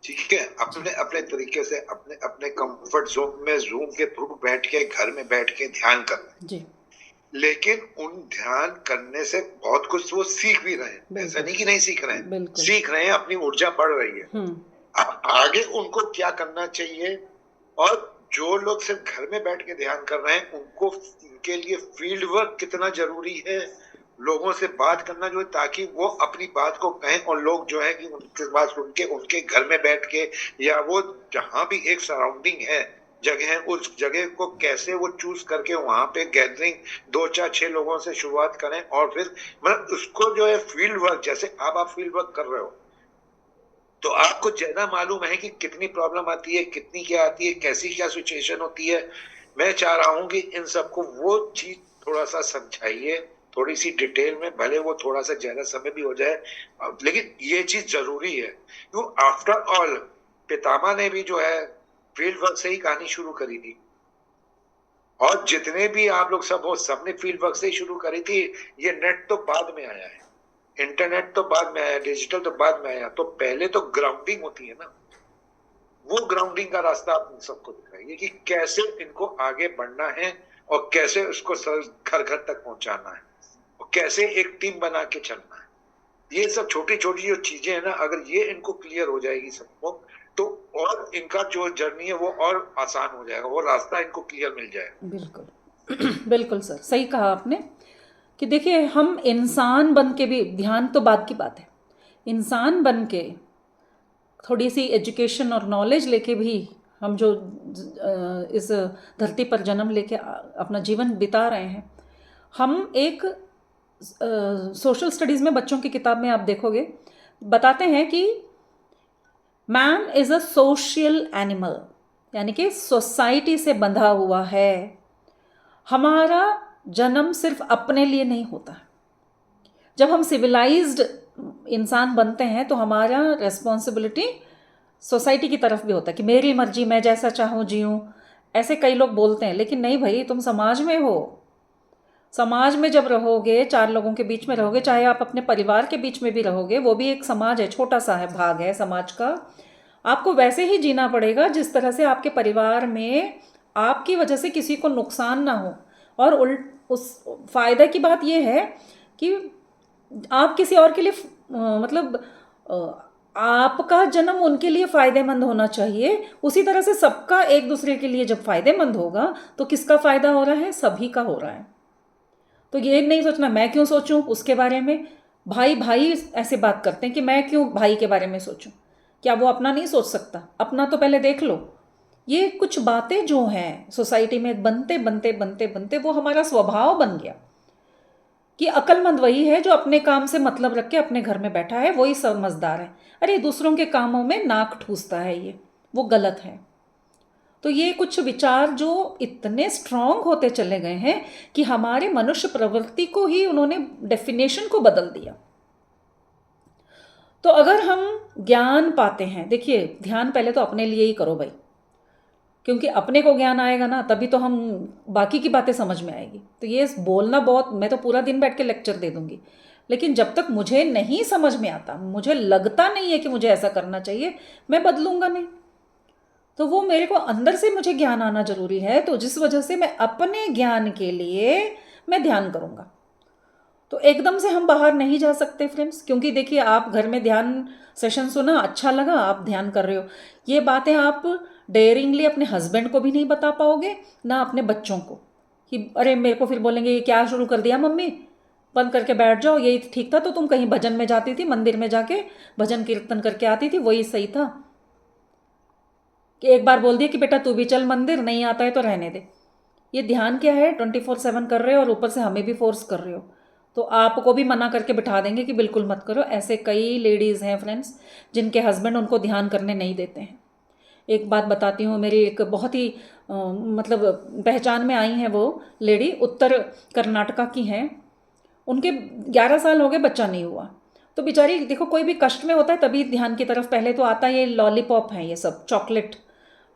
ठीक है, जी। अपने अपने तरीके से अपने अपने कंफर्ट जोन में जूम के थ्रू बैठ के घर में बैठ के ध्यान कर रहे जी। हैं, लेकिन उन ध्यान करने से बहुत कुछ वो सीख भी रहे हैं, ऐसा बिल्कुल। नहीं कि नहीं सीख रहे हैं, बिल्कुल। सीख रहे हैं, अपनी ऊर्जा बढ़ रही है। हम्म। अब आगे उनको क्या करना चाहिए, और जो लोग सिर्फ घर में बैठ के ध्यान कर रहे हैं उनको, उनके लिए फील्ड वर्क कितना जरूरी है, लोगों से बात करना जो है, ताकि वो अपनी बात को कहें और लोग जो है कि उनकी बात सुन के उनके घर में बैठ के, या वो जहां भी एक सराउंडिंग है, जगह है, उस जगह को कैसे वो चूज करके वहां पे गैदरिंग 2 4 6 लोगों से शुरुआत करें, और फिर मतलब उसको जो है फील्ड वर्क, जैसे अब आप फील्ड वर्क कर रहे हो, तो आपको ज्यादा मालूम है कि कितनी प्रॉब्लम आती है, कितनी क्या आती है, कैसी क्या सिचुएशन होती है। मैं चाह रहा हूं कि इन सबको वो चीज थोड़ा सा समझाइए, थोड़ी सी डिटेल में, भले वो थोड़ा सा ज्यादा समय भी हो जाए, लेकिन ये चीज जरूरी है, क्यों आफ्टर ऑल पितामह ने भी जो है फील्ड वर्क से ही कहानी शुरू करी थी, और जितने भी आप लोग सब हो, सबने फील्ड वर्क से ही शुरू करी थी। ये नेट तो बाद में आया है, इंटरनेट तो बाद में आया, डिजिटल तो बाद में आया, तो पहले तो ग्राउंडिंग होती है ना, वो ग्राउंडिंग का रास्ता आप सबको दिखाइए कि कैसे इनको आगे बढ़ना है, और कैसे उसको घर घर तक पहुंचाना है, और कैसे एक टीम बना के चलना है। ये सब छोटी छोटी जो चीजें हैं ना, अगर ये इनको क्लियर हो जाएगी सबको, तो और इनका जो जर्नी है वो और आसान हो जाएगा, वो रास्ता इनको क्लियर मिल जाएगा। बिल्कुल। बिल्कुल सर, सही कहा आपने कि देखिए हम इंसान बन के भी, ध्यान तो बात की बात है, इंसान बन के थोड़ी सी एजुकेशन और नॉलेज लेके भी हम जो इस धरती पर जन्म लेके अपना जीवन बिता रहे हैं, हम एक सोशल स्टडीज़ में बच्चों की किताब में आप देखोगे बताते हैं कि man is a social animal, यानी कि सोसाइटी से बंधा हुआ है। हमारा जन्म सिर्फ अपने लिए नहीं होता। जब हम सिविलाइज्ड इंसान बनते हैं तो हमारा रेस्पॉन्सिबिलिटी सोसाइटी की तरफ भी होता है कि मेरी मर्जी, मैं जैसा चाहूँ जीऊँ। ऐसे कई लोग बोलते हैं, लेकिन नहीं भाई, तुम समाज में हो। समाज में जब रहोगे, चार लोगों के बीच में रहोगे, चाहे आप अपने परिवार के बीच में भी रहोगे, वो भी एक समाज है, छोटा सा है, भाग है समाज का। आपको वैसे ही जीना पड़ेगा जिस तरह से आपके परिवार में आपकी वजह से किसी को नुकसान ना हो। और उल्ट उस फायदा की बात यह है कि आप किसी और के लिए मतलब आपका जन्म उनके लिए फ़ायदेमंद होना चाहिए। उसी तरह से सबका एक दूसरे के लिए जब फ़ायदेमंद होगा तो किसका फ़ायदा हो रहा है? सभी का हो रहा है। तो ये नहीं सोचना मैं क्यों सोचूं उसके बारे में। भाई भाई ऐसे बात करते हैं कि मैं क्यों भाई के बारे में सोचूं। क्या वो अपना नहीं सोच सकता? अपना तो पहले देख लो। ये कुछ बातें जो हैं सोसाइटी में बनते बनते बनते बनते वो हमारा स्वभाव बन गया कि अक्लमंद वही है जो अपने काम से मतलब रख के अपने घर में बैठा है, वही समझदार है। अरे दूसरों के कामों में नाक ठूसता है, ये वो गलत है। तो ये कुछ विचार जो इतने स्ट्रांग होते चले गए हैं कि हमारे मनुष्य प्रवृत्ति को ही उन्होंने डेफिनेशन को बदल दिया। तो अगर हम ज्ञान पाते हैं, देखिए ध्यान पहले तो अपने लिए ही करो भाई, क्योंकि अपने को ज्ञान आएगा ना तभी तो हम बाकी की बातें समझ में आएगी। तो ये बोलना बहुत, मैं तो पूरा दिन बैठ के लेक्चर दे दूंगी, लेकिन जब तक मुझे नहीं समझ में आता, मुझे लगता नहीं है कि मुझे ऐसा करना चाहिए, मैं बदलूंगा नहीं। तो वो मेरे को अंदर से मुझे ज्ञान आना जरूरी है, तो जिस वजह से मैं अपने ज्ञान के लिए मैं ध्यान करूंगा। तो एकदम से हम बाहर नहीं जा सकते फ्रेंड्स, क्योंकि देखिए आप घर में ध्यान सेशन सुना, अच्छा लगा, आप ध्यान कर रहे हो, ये बातें आप डेयरिंगली अपने हस्बैंड को भी नहीं बता पाओगे, ना अपने बच्चों को। कि अरे मेरे को फिर बोलेंगे ये क्या शुरू कर दिया मम्मी, बंद करके बैठ जाओ, यही ठीक था, तो तुम कहीं भजन में जाती थी, मंदिर में जाके भजन कीर्तन करके आती थी, वही सही था। कि एक बार बोल दिया कि बेटा तू भी चल मंदिर, नहीं आता है तो रहने दे। ये ध्यान क्या है? 24/7 कर रहे हो और ऊपर से हमें भी फोर्स कर रहे हो। तो आपको भी मना करके बिठा देंगे कि बिल्कुल मत करो। ऐसे कई लेडीज़ हैं फ्रेंड्स जिनके हस्बैंड उनको ध्यान करने नहीं देते हैं। एक बात बताती हूँ, मेरी एक बहुत ही मतलब पहचान में आई हैं वो लेडी, उत्तर कर्नाटका की हैं। उनके 11 साल हो गए, बच्चा नहीं हुआ। तो बेचारी देखो, कोई भी कष्ट में होता है तभी ध्यान की तरफ पहले तो आता है। ये लॉलीपॉप है, ये सब चॉकलेट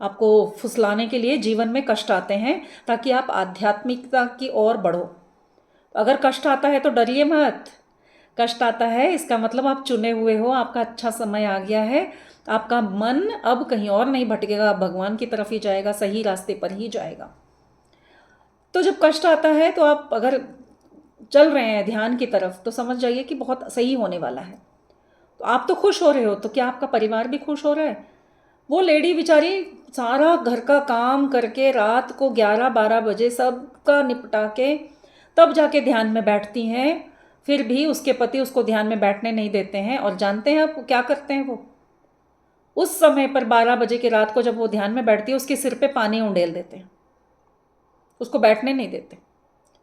आपको फुसलाने के लिए जीवन में कष्ट आते हैं ताकि आप आध्यात्मिकता की ओर बढ़ो। अगर कष्ट आता है तो डरिए मत, कष्ट आता है इसका मतलब आप चुने हुए हो, आपका अच्छा समय आ गया है, आपका मन अब कहीं और नहीं भटकेगा, आप भगवान की तरफ ही जाएगा, सही रास्ते पर ही जाएगा। तो जब कष्ट आता है तो आप अगर चल रहे हैं ध्यान की तरफ तो समझ जाइए कि बहुत सही होने वाला है। तो आप तो खुश हो रहे हो, तो क्या आपका परिवार भी खुश हो रहा है? वो लेडी बेचारी सारा घर का काम करके रात को 11-12 बजे सबका निपटा के तब जाके ध्यान में बैठती हैं, फिर भी उसके पति उसको ध्यान में बैठने नहीं देते हैं। और जानते हैं आप क्या करते हैं? वो उस समय पर 12 बजे की रात को जब वो ध्यान में बैठती है उसके सिर पे पानी उंडेल देते हैं, उसको बैठने नहीं देते।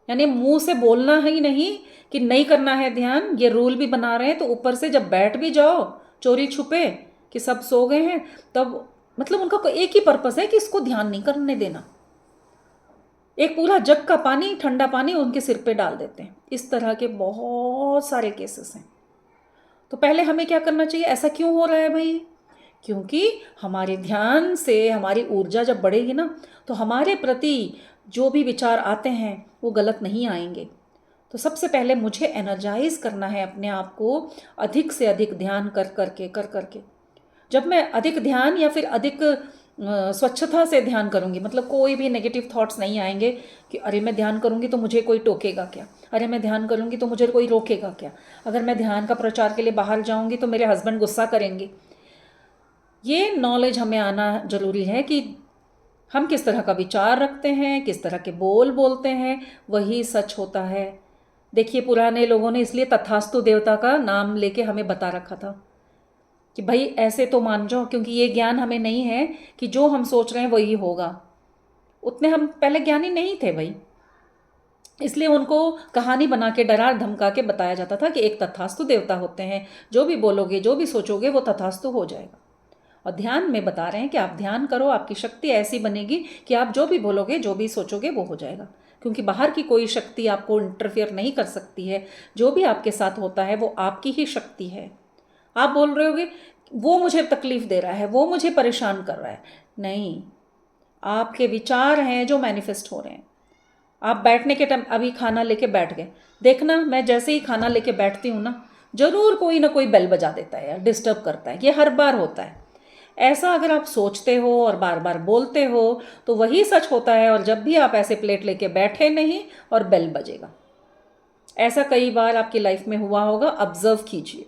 यानी मुंह से बोलना ही नहीं कि नहीं करना है ध्यान, ये रूल भी बना रहे हैं, तो ऊपर से जब बैठ भी जाओ चोरी छुपे कि सब सो गए हैं, तब मतलब उनका एक ही पर्पस है कि इसको ध्यान नहीं करने देना। एक पूरा जग का पानी, ठंडा पानी उनके सिर पे डाल देते हैं। इस तरह के बहुत सारे केसेस हैं। तो पहले हमें क्या करना चाहिए? ऐसा क्यों हो रहा है भाई? क्योंकि हमारे ध्यान से हमारी ऊर्जा जब बढ़ेगी ना, तो हमारे प्रति जो भी विचार आते हैं वो गलत नहीं आएंगे। तो सबसे पहले मुझे एनर्जाइज करना है अपने आप को, अधिक से अधिक ध्यान कर करके। जब मैं अधिक ध्यान या फिर अधिक स्वच्छता से ध्यान करूंगी, मतलब कोई भी नेगेटिव थॉट्स नहीं आएंगे कि अरे मैं ध्यान करूंगी तो मुझे कोई टोकेगा क्या, अरे मैं ध्यान करूंगी तो मुझे कोई रोकेगा क्या, अगर मैं ध्यान का प्रचार के लिए बाहर जाऊंगी तो मेरे हस्बैंड गुस्सा करेंगे। ये नॉलेज हमें आना जरूरी है कि हम किस तरह का विचार रखते हैं, किस तरह के बोल बोलते हैं, वही सच होता है। देखिए पुराने लोगों ने इसलिए तथास्तु देवता का नाम लेके हमें बता रखा था कि भाई ऐसे तो मान जाओ, क्योंकि ये ज्ञान हमें नहीं है कि जो हम सोच रहे हैं वही होगा। उतने हम पहले ज्ञानी नहीं थे भाई, इसलिए उनको कहानी बना के डरा धमका के बताया जाता था कि एक तथास्तु देवता होते हैं, जो भी बोलोगे जो भी सोचोगे वो तथास्तु हो जाएगा। और ध्यान में बता रहे हैं कि आप ध्यान करो, आपकी शक्ति ऐसी बनेगी कि आप जो भी बोलोगे जो भी सोचोगे वो हो जाएगा, क्योंकि बाहर की कोई शक्ति आपको इंटरफियर नहीं कर सकती है। जो भी आपके साथ होता है वो आपकी ही शक्ति है। आप बोल रहे होगे वो मुझे तकलीफ दे रहा है, वो मुझे परेशान कर रहा है, नहीं, आपके विचार हैं जो मैनिफेस्ट हो रहे हैं। आप बैठने के टाइम अभी खाना लेके बैठ गए, देखना मैं जैसे ही खाना लेके बैठती हूँ ना, जरूर कोई ना कोई बेल बजा देता है या डिस्टर्ब करता है, ये हर बार होता है। ऐसा अगर आप सोचते हो और बार बार बोलते हो तो वही सच होता है। और जब भी आप ऐसे प्लेट लेके बैठे नहीं और बेल बजेगा, ऐसा कई बार आपकी लाइफ में हुआ होगा, ऑब्जर्व कीजिए।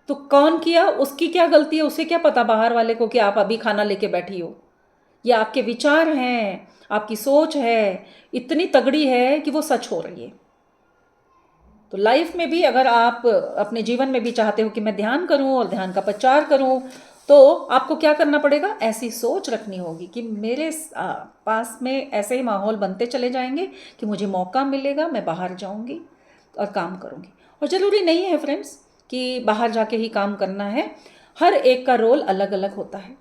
तो कौन किया, उसकी क्या गलती है, उसे क्या पता बाहर वाले को कि आप अभी खाना लेके बैठी हो। ये आपके विचार हैं, आपकी सोच है, इतनी तगड़ी है कि वो सच हो रही है। तो लाइफ में भी अगर आप अपने जीवन में भी चाहते हो कि मैं ध्यान करूं और ध्यान का प्रचार करूं, तो आपको क्या करना पड़ेगा? ऐसी सोच रखनी होगी कि मेरे पास में ऐसे ही माहौल बनते चले जाएंगे कि मुझे मौका मिलेगा, मैं बाहर जाऊंगी और काम करूंगी। और ज़रूरी नहीं है फ्रेंड्स कि बाहर जाके ही काम करना है, हर एक का रोल अलग अलग होता है।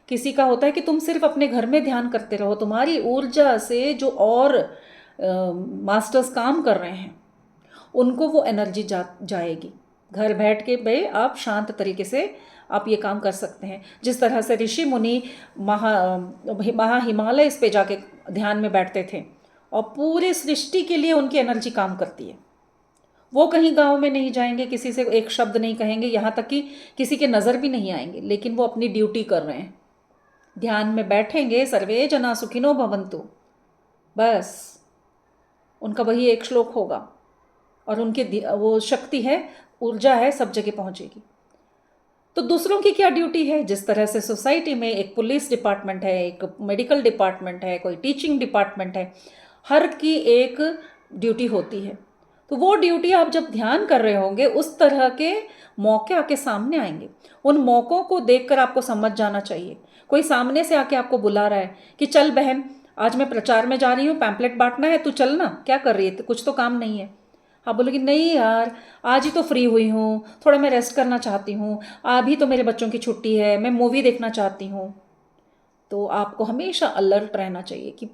किसी का होता है कि तुम सिर्फ अपने घर में ध्यान करते रहो, तुम्हारी ऊर्जा से जो और मास्टर्स काम कर रहे हैं उनको वो एनर्जी जाएगी। घर बैठ के भाई आप शांत तरीके से आप ये काम कर सकते हैं। जिस तरह से ऋषि मुनि महा हिमालय इस पे जाके ध्यान में बैठते थे और पूरे सृष्टि के लिए उनकी एनर्जी काम करती है। वो कहीं गांव में नहीं जाएंगे, किसी से एक शब्द नहीं कहेंगे, यहाँ तक कि किसी के नज़र भी नहीं आएंगे, लेकिन वो अपनी ड्यूटी कर रहे हैं। ध्यान में बैठेंगे, सर्वे जना सुखिनो भवन्तु, बस उनका वही एक श्लोक होगा और उनके वो शक्ति है, ऊर्जा है, सब जगह पहुंचेगी। तो दूसरों की क्या ड्यूटी है? जिस तरह से सोसाइटी में एक पुलिस डिपार्टमेंट है, एक मेडिकल डिपार्टमेंट है, कोई टीचिंग डिपार्टमेंट है, हर की एक ड्यूटी होती है। तो वो ड्यूटी आप जब ध्यान कर रहे होंगे उस तरह के मौके आके सामने आएंगे। उन मौक़ों को देखकर आपको समझ जाना चाहिए। कोई सामने से आके आपको बुला रहा है कि चल बहन, आज मैं प्रचार में जा रही हूँ, पैम्पलेट बांटना है, तू चल ना, क्या कर रही है, कुछ तो काम नहीं है। आप बोलोगे नहीं यार, आज ही तो फ्री हुई हूँ, थोड़ा मैं रेस्ट करना चाहती हूँ, अभी तो मेरे बच्चों की छुट्टी है, मैं मूवी देखना चाहती हूँ। तो आपको हमेशा अलर्ट रहना चाहिए कि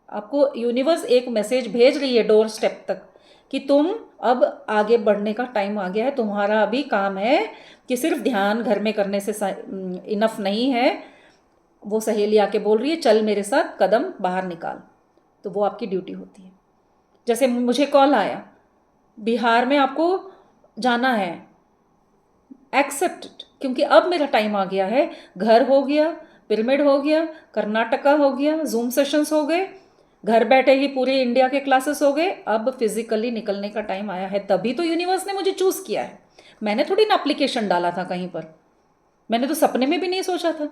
आपको यूनिवर्स एक मैसेज भेज रही है डोर स्टेप तक कि तुम अब आगे बढ़ने का टाइम आ गया है। तुम्हारा अभी काम है कि सिर्फ ध्यान घर में करने से इनफ नहीं है। वो सहेली आके बोल रही है चल मेरे साथ कदम बाहर निकाल, तो वो आपकी ड्यूटी होती है। जैसे मुझे कॉल आया, बिहार में आपको जाना है, एक्सेप्टेड, क्योंकि अब मेरा टाइम आ गया है। घर हो गया, पिरामिड हो गया, कर्नाटका हो गया, जूम सेशंस हो गए, घर बैठे ही पूरे इंडिया के क्लासेस हो गए। अब फिजिकली निकलने का टाइम आया है, तभी तो यूनिवर्स ने मुझे चूज़ किया है। मैंने थोड़ी ना एप्लीकेशन डाला था कहीं पर, मैंने तो सपने में भी नहीं सोचा था।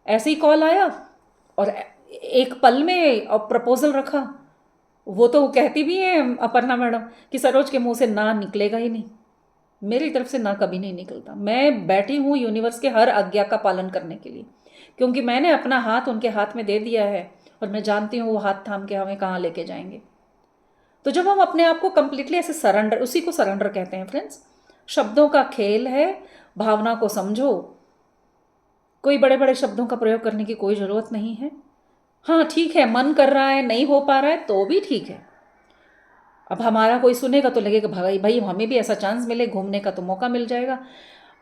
ऐसे ही कॉल आया और एक पल में प्रपोजल रखा। वो तो कहती भी है अपर्णा मैडम कि सरोज के मुंह से ना निकलेगा ही नहीं। मेरी तरफ से ना कभी नहीं निकलता। मैं बैठी हूँ यूनिवर्स के हर आज्ञा का पालन करने के लिए, क्योंकि मैंने अपना हाथ उनके हाथ में दे दिया है और मैं जानती हूँ वो हाथ थाम के हमें कहाँ लेके जाएंगे। तो जब हम अपने आप को कंप्लीटली ऐसे सरेंडर, उसी को सरेंडर कहते हैं फ्रेंड्स। शब्दों का खेल है, भावना को समझो। कोई बड़े बड़े शब्दों का प्रयोग करने की कोई ज़रूरत नहीं है। हाँ ठीक है, मन कर रहा है, नहीं हो पा रहा है तो भी ठीक है। अब हमारा कोई सुनेगा तो लगेगा भाई भाई हमें भी ऐसा चांस मिले, घूमने का तो मौका मिल जाएगा।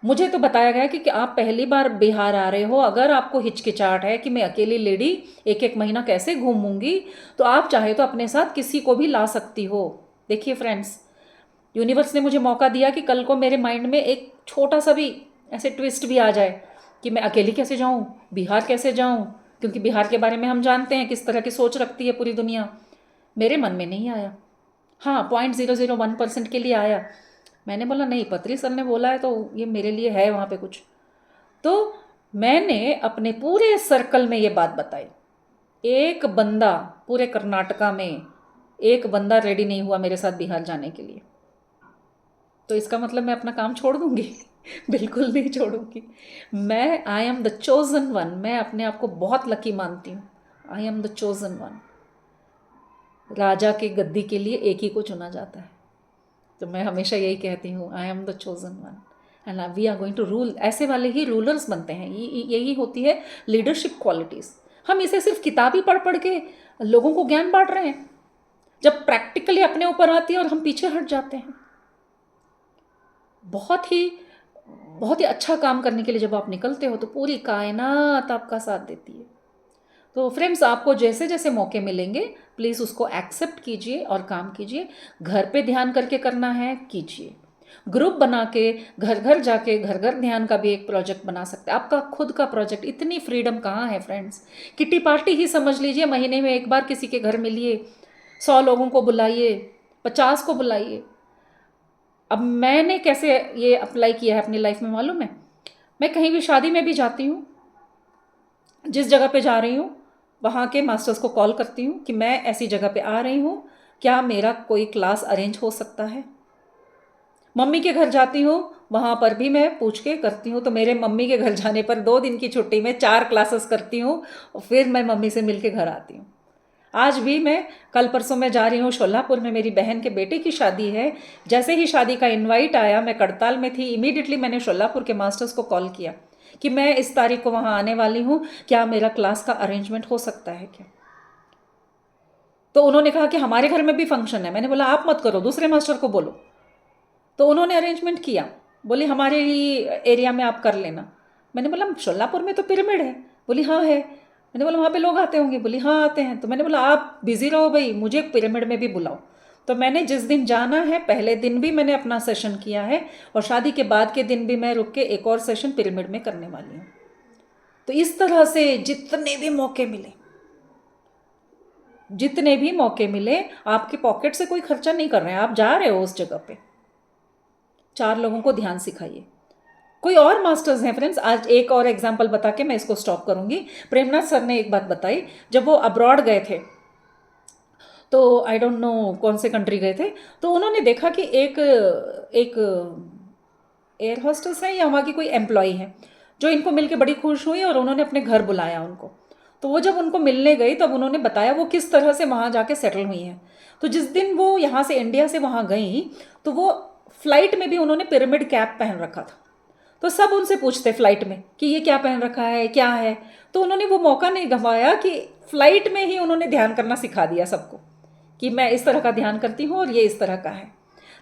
मुझे तो बताया गया कि आप पहली बार बिहार आ रहे हो, अगर आपको हिचकिचाहट है कि मैं अकेली लेडी एक एक महीना कैसे घूमूंगी, तो आप चाहे तो अपने साथ किसी को भी ला सकती हो। देखिए फ्रेंड्स, यूनिवर्स ने मुझे मौका दिया कि कल को मेरे माइंड में एक छोटा सा भी ऐसे ट्विस्ट भी आ जाए कि मैं अकेली कैसे जाऊँ, बिहार कैसे जाऊँ, क्योंकि बिहार के बारे में हम जानते हैं किस तरह की सोच रखती है पूरी दुनिया। मेरे मन में नहीं आया। हाँ 0.001% के लिए आया। मैंने बोला नहीं, पत्री सर ने बोला है तो ये मेरे लिए है वहाँ पे कुछ। तो मैंने अपने पूरे सर्कल में ये बात बताई। एक बंदा पूरे कर्नाटका में, एक बंदा रेडी नहीं हुआ मेरे साथ बिहार जाने के लिए। तो इसका मतलब मैं अपना काम छोड़ दूंगी? बिल्कुल नहीं छोड़ूंगी। मैं I am the chosen one. मैं अपने आप को बहुत लकी मानती हूँ। I am the chosen one. राजा के गद्दी के लिए एक ही को चुना जाता है। तो मैं हमेशा यही कहती हूँ, I am the chosen one and we are going to rule. ऐसे वाले ही रूलर्स बनते हैं। यही होती है लीडरशिप क्वालिटीज़। हम इसे सिर्फ किताबी पढ़ पढ़ के लोगों को ज्ञान बांट रहे हैं, जब प्रैक्टिकली अपने ऊपर आती है और हम पीछे हट जाते हैं। बहुत ही अच्छा काम करने के लिए जब आप निकलते हो तो पूरी कायनात आपका साथ देती है। तो फ्रेंड्स, आपको जैसे जैसे मौके मिलेंगे प्लीज़ उसको एक्सेप्ट कीजिए और काम कीजिए। घर पे ध्यान करके करना है कीजिए, ग्रुप बना के घर घर जाके घर घर ध्यान का भी एक प्रोजेक्ट बना सकते हैं। आपका खुद का प्रोजेक्ट, इतनी फ्रीडम कहाँ है फ्रेंड्स। किटी पार्टी ही समझ लीजिए, महीने में एक बार किसी के घर मिलिए, 100 लोगों को बुलाइए, 50 को बुलाइए। अब मैंने कैसे ये अप्लाई किया है अपनी लाइफ में मालूम है? मैं कहीं भी शादी में भी जाती हूँ, जिस जगह पे जा रही हूँ वहाँ के मास्टर्स को कॉल करती हूँ कि मैं ऐसी जगह पे आ रही हूँ, क्या मेरा कोई क्लास अरेंज हो सकता है। मम्मी के घर जाती हूँ, वहाँ पर भी मैं पूछ के करती हूँ। तो मेरे मम्मी के घर जाने पर 2 दिन की छुट्टी में 4 क्लासेस करती हूँ और फिर मैं मम्मी से मिल के घर आती हूँ। आज भी मैं कल परसों में जा रही हूँ शोलापुर में, मेरी बहन के बेटे की शादी है। जैसे ही शादी का इन्वाइट आया, मैं कड़ताल में थी, इमीडिएटली मैंने शोलापुर के मास्टर्स को कॉल किया कि मैं इस तारीख को वहाँ आने वाली हूँ, क्या मेरा क्लास का अरेंजमेंट हो सकता है क्या। तो उन्होंने कहा कि हमारे घर में भी फंक्शन है। मैंने बोला आप मत करो, दूसरे मास्टर को बोलो। तो उन्होंने अरेंजमेंट किया, बोली हमारे ही एरिया में आप कर लेना। मैंने बोला शोलापुर में तो पिरामिड है। बोली हाँ है। मैंने बोला वहाँ पे लोग आते होंगे। बोली हाँ आते हैं। तो मैंने बोला आप बिज़ी रहो भाई, मुझे पिरामिड में भी बुलाओ। तो मैंने जिस दिन जाना है पहले दिन भी मैंने अपना सेशन किया है और शादी के बाद के दिन भी मैं रुक के एक और सेशन पिरामिड में करने वाली हूँ। तो इस तरह से जितने भी मौके मिले, आपके पॉकेट से कोई खर्चा नहीं कर रहे हैं, आप जा रहे हो उस जगह पे। 4 लोगों को ध्यान सिखाइए। कोई और मास्टर्स हैं फ्रेंड्स, आज एक और एग्जाम्पल बता के मैं इसको स्टॉप करूंगी। प्रेमनाथ सर ने एक बात बताई, जब वो अब्रॉड गए थे तो आई डोंट नो कौन से कंट्री गए थे, तो उन्होंने देखा कि एक एयर होस्टेस है या वहाँ की कोई एम्प्लॉई है जो इनको मिलके बड़ी खुश हुई और उन्होंने अपने घर बुलाया उनको। तो वो जब उनको मिलने गई तब उन्होंने बताया वो किस तरह से वहाँ जाके सेटल हुई हैं। तो जिस दिन वो यहाँ से इंडिया से वहाँ गई तो वो फ्लाइट में भी उन्होंने पिरामिड कैप पहन रखा था। तो सब उनसे पूछते फ्लाइट में कि ये क्या पहन रखा है, क्या है। तो उन्होंने वो मौका नहीं गंवाया कि फ्लाइट में ही उन्होंने ध्यान करना सिखा दिया सबको कि मैं इस तरह का ध्यान करती हूँ और ये इस तरह का है।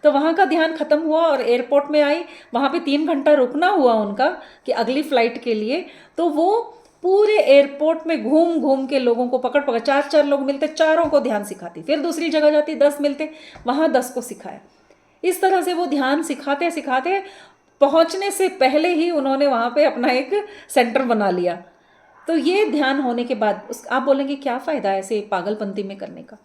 तो वहाँ का ध्यान ख़त्म हुआ और एयरपोर्ट में आई, वहाँ पे 3 घंटा रुकना हुआ उनका कि अगली फ़्लाइट के लिए। तो वो पूरे एयरपोर्ट में घूम घूम के लोगों को पकड़ 4 लोग मिलते, चारों को ध्यान सिखाती। फिर दूसरी जगह जाती, 10 मिलते, वहाँ 10 को सिखाया। इस तरह से वो ध्यान सिखाते सिखाते पहुंचने से पहले ही उन्होंने वहाँ पे अपना एक सेंटर बना लिया। तो ये ध्यान होने के बाद आप बोलेंगे क्या फ़ायदा ऐसे पागलपंती में करने का।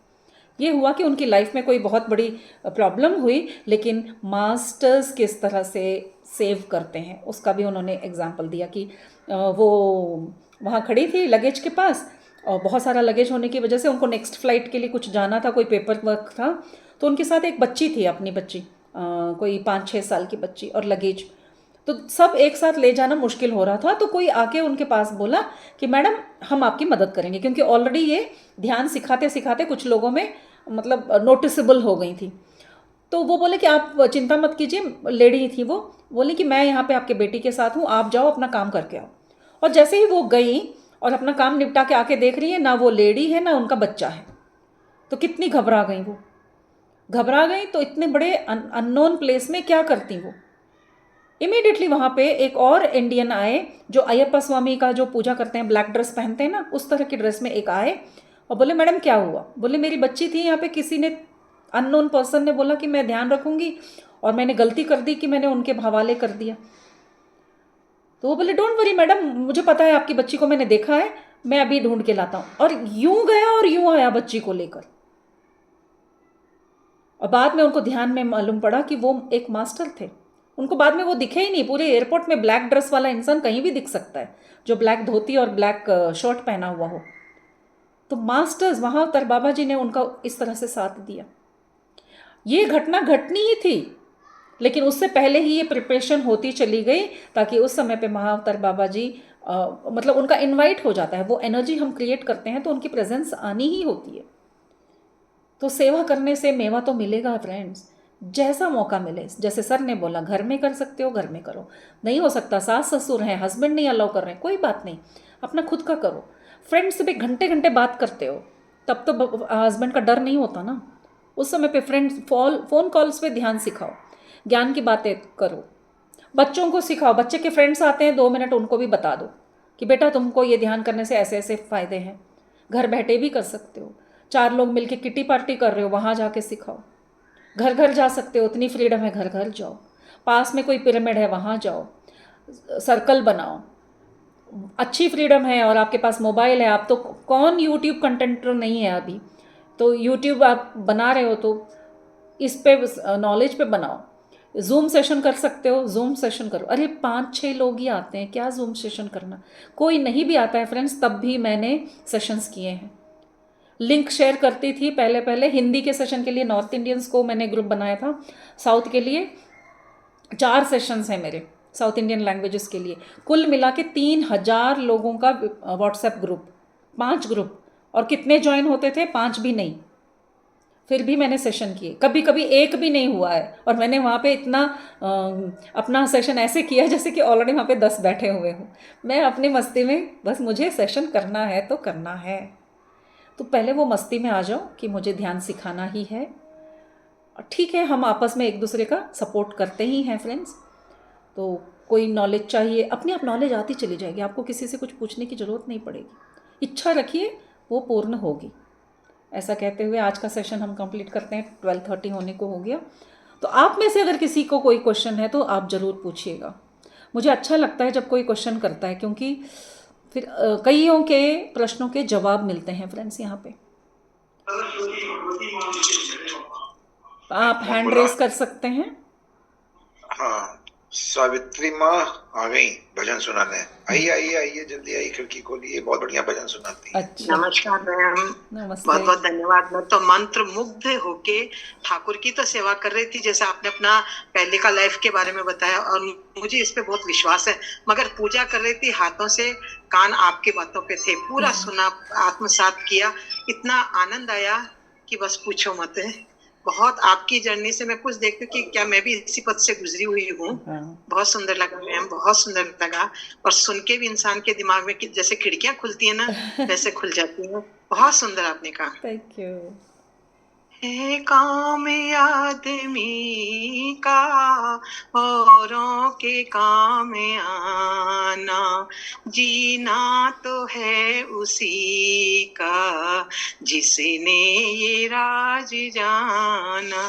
ये हुआ कि उनकी लाइफ में कोई बहुत बड़ी प्रॉब्लम हुई, लेकिन मास्टर्स किस तरह से सेव करते हैं उसका भी उन्होंने एग्जाम्पल दिया कि वो वहाँ खड़ी थी लगेज के पास, और बहुत सारा लगेज होने की वजह से उनको नेक्स्ट फ्लाइट के लिए कुछ जाना था, कोई पेपर वर्क था, तो उनके साथ एक बच्ची थी, अपनी बच्ची कोई 5-6 साल की बच्ची और लगेज, तो सब एक साथ ले जाना मुश्किल हो रहा था। तो कोई आके उनके पास बोला कि मैडम हम आपकी मदद करेंगे, क्योंकि ऑलरेडी ये ध्यान सिखाते सिखाते कुछ लोगों में मतलब नोटिसेबल हो गई थी। तो वो बोले कि आप चिंता मत कीजिए, लेडी थी वो, बोली कि मैं यहाँ पे आपके बेटी के साथ हूँ, आप जाओ अपना काम करके आओ। और जैसे ही वो गई और अपना काम निपटा के आके देख रही है, ना वो लेडी है ना उनका बच्चा है, तो कितनी घबरा गई वो, घबरा गई। तो इतने बड़े अननोन प्लेस में क्या करती वो। इमीडिएटली वहाँ पे एक और इंडियन आए जो अयप्पा स्वामी का जो पूजा करते हैं, ब्लैक ड्रेस पहनते हैं ना, उस तरह की ड्रेस में एक आए और बोले मैडम क्या हुआ। बोले मेरी बच्ची थी यहाँ पे, किसी ने अननोन पर्सन ने बोला कि मैं ध्यान रखूँगी और मैंने गलती कर दी कि मैंने उनके हवाले कर दिया। तो वो बोले डोंट वरी मैडम, मुझे पता है आपकी बच्ची को, मैंने देखा है, मैं अभी ढूंढ के लाता हूँ। और यूं गया और यूं आया बच्ची को लेकर। और बाद में उनको ध्यान में मालूम पड़ा कि वो एक मास्टर थे। उनको बाद में वो दिखे ही नहीं, पूरे एयरपोर्ट में ब्लैक ड्रेस वाला इंसान कहीं भी दिख सकता है जो ब्लैक धोती और ब्लैक शर्ट पहना हुआ हो। तो मास्टर्स वहाँ तर बाबा जी ने उनका इस तरह से साथ दिया। ये घटना घटनी ही थी, लेकिन उससे पहले ही ये प्रिपरेशन होती चली गई, ताकि उस समय पे महाअवतार बाबा जी मतलब उनका इनवाइट हो जाता है। वो एनर्जी हम क्रिएट करते हैं तो उनकी प्रेजेंस आनी ही होती है। तो सेवा करने से मेवा तो मिलेगा फ्रेंड्स, जैसा मौका मिले। जैसे सर ने बोला घर में कर सकते हो घर में करो, नहीं हो सकता सास ससुर हैं, हस्बैंड नहीं अलाउ कर रहे हैं, कोई बात नहीं, अपना खुद का करो। फ्रेंड्स से भी घंटे घंटे बात करते हो, तब तो हस्बैंड का डर नहीं होता ना। उस समय पे फ्रेंड्स फ़ोन कॉल्स पे ध्यान सिखाओ, ज्ञान की बातें करो, बच्चों को सिखाओ। बच्चे के फ्रेंड्स आते हैं 2 मिनट उनको भी बता दो कि बेटा तुमको ये ध्यान करने से ऐसे ऐसे फ़ायदे हैं। घर बैठे भी कर सकते हो, 4 लोग मिलके किटी पार्टी कर रहे हो, वहाँ जाके सिखाओ। घर घर जा सकते हो, उतनी फ्रीडम है, घर घर जाओ। पास में कोई पिरामिड है वहाँ जाओ, सर्कल बनाओ, अच्छी फ्रीडम है। और आपके पास मोबाइल है, आप तो कौन यूट्यूब कंटेंटर नहीं है अभी, तो यूट्यूब आप बना रहे हो तो इस पे नॉलेज पे बनाओ। जूम सेशन कर सकते हो, जूम सेशन करो। अरे 5-6 लोग ही आते हैं, क्या जूम सेशन करना। कोई नहीं भी आता है फ्रेंड्स, तब भी मैंने सेशंस किए हैं। लिंक शेयर करती थी पहले पहले हिंदी के सेशन के लिए, नॉर्थ इंडियंस को मैंने ग्रुप बनाया था। साउथ के लिए 4 सेशंस हैं मेरे, साउथ इंडियन लैंग्वेजेस के लिए। कुल मिला के 3000 लोगों का व्हाट्सएप ग्रुप, 5 ग्रुप। और कितने ज्वाइन होते थे? 5 भी नहीं। फिर भी मैंने सेशन किए, कभी कभी एक भी नहीं हुआ है। और मैंने वहाँ पे इतना अपना सेशन ऐसे किया जैसे कि ऑलरेडी वहाँ पे 10 बैठे हुए हों। मैं अपनी मस्ती में, बस मुझे सेशन करना है तो करना है। तो पहले वो मस्ती में आ जाओ कि मुझे ध्यान सिखाना ही है। और ठीक है, हम आपस में एक दूसरे का सपोर्ट करते ही हैं फ्रेंड्स। तो कोई नॉलेज चाहिए, अपने आप नॉलेज आती चली जाएगी, आपको किसी से कुछ पूछने की ज़रूरत नहीं पड़ेगी। इच्छा रखिए, वो पूर्ण होगी। ऐसा कहते हुए आज का सेशन हम कंप्लीट करते हैं। 12:30 होने को हो गया। तो आप में से अगर किसी को कोई क्वेश्चन है तो आप ज़रूर पूछिएगा। मुझे अच्छा लगता है जब कोई क्वेश्चन करता है, क्योंकि फिर कईयों के प्रश्नों के जवाब मिलते हैं फ्रेंड्स यहाँ पे। आप हैंड रेस कर सकते हैं। हाँ, सावित्री माँ आ गई भजन सुनाने। आइए आइए आइए, जल्दी आइए, खिड़की खोलिए, बहुत बढ़िया भजन सुनाती है। अच्छा, नमस्कार मैम, नमस्ते। बहुत बहुत धन्यवाद। मैं तो मंत्र मुग्ध होके ठाकुर की तो सेवा कर रही थी, जैसे आपने अपना पहले का लाइफ के बारे में बताया, और मुझे इस पे बहुत विश्वास है। मगर पूजा कर रही थी, हाथों से कान आपकी बातों पे थे, पूरा सुना, आत्मसात किया, इतना आनंद आया कि बस पूछो मत। बहुत आपकी जर्नी से मैं कुछ देखती हूँ कि क्या मैं भी इसी पद से गुजरी हुई हूँ। बहुत सुंदर लगा मैम, बहुत सुंदर लगा। और सुन के भी इंसान के दिमाग में जैसे खिड़कियां खुलती है ना, वैसे खुल जाती है। बहुत सुंदर आपने कहा। Thank you. है काम आदमी का औरों के काम आना, जीना तो है उसी का जिसने ये राज जाना।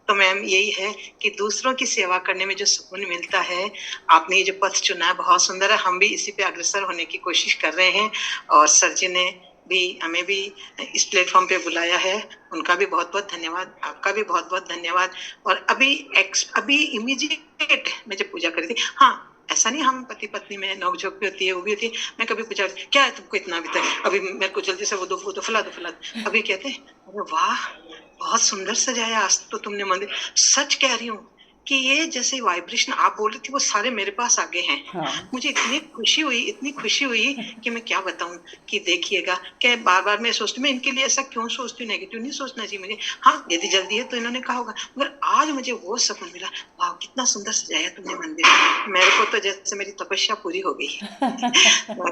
तो मैम यही है कि दूसरों की सेवा करने में जो सुकून मिलता है, आपने ये जो पथ चुना है बहुत सुंदर है। हम भी इसी पे अग्रसर होने की कोशिश कर रहे हैं और सर जी ने भी हमें भी इस प्लेटफॉर्म पे बुलाया है, उनका भी बहुत बहुत धन्यवाद, आपका भी बहुत बहुत धन्यवाद। और अभी इमीडिएट मैं जब पूजा करी थी, हाँ ऐसा नहीं हम पति पत्नी में नोकझोंक भी होती है, वो भी होती है, मैं कभी पूछा क्या है तुमको इतना अभी तक, अभी मेरे को जल्दी से वो दो फला दो फला दो। अभी कहते हैं अरे वाह बहुत सुंदर सजाया आज तो तुमने मंदिर। सच कह रही हूँ कि ये जैसे वाइब्रेशन आप बोल रही थी वो सारे मेरे पास आ गए हैं। हाँ। मुझे इतनी खुशी हुई कि मैं क्या बताऊं। कि देखिएगा क्या बार बार मैं सोचती, मैं इनके लिए ऐसा क्यों सोचती हूँ, नेगेटिव नहीं सोचना चाहिए मुझे। हाँ यदि जल्दी है तो इन्होंने कहा होगा, मगर आज मुझे वो सुकून मिला, वाह कितना सुंदर सजाया तुमने मंदिर, मेरे को तो जैसे मेरी तपस्या पूरी हो गई।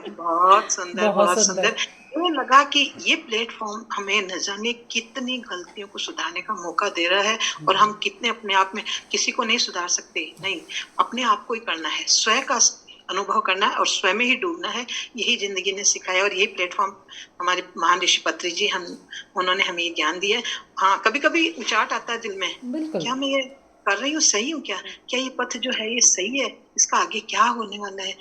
बहुत सुंदर बहुत बहुत सुंदर। सुंदर। मुझे लगा कि ये प्लेटफॉर्म हमें न जाने कितनी गलतियों को सुधारने का मौका दे रहा है, और हम कितने अपने आप में किसी को नहीं सुधार सकते, नहीं अपने आप को ही करना है, स्वयं का अनुभव करना है और स्वयं में ही डूबना है। यही जिंदगी ने सिखाया और यही प्लेटफॉर्म हमारे महान ऋषि पत्री जी उन्होंने हमें ये ज्ञान दिया। हाँ कभी कभी उचाट आता है दिल में, बिल्कुल। क्या मैं ये कर रही हूँ सही हूँ, क्या ये पथ जो है ये सही है, इसका आगे क्या होने वाला है।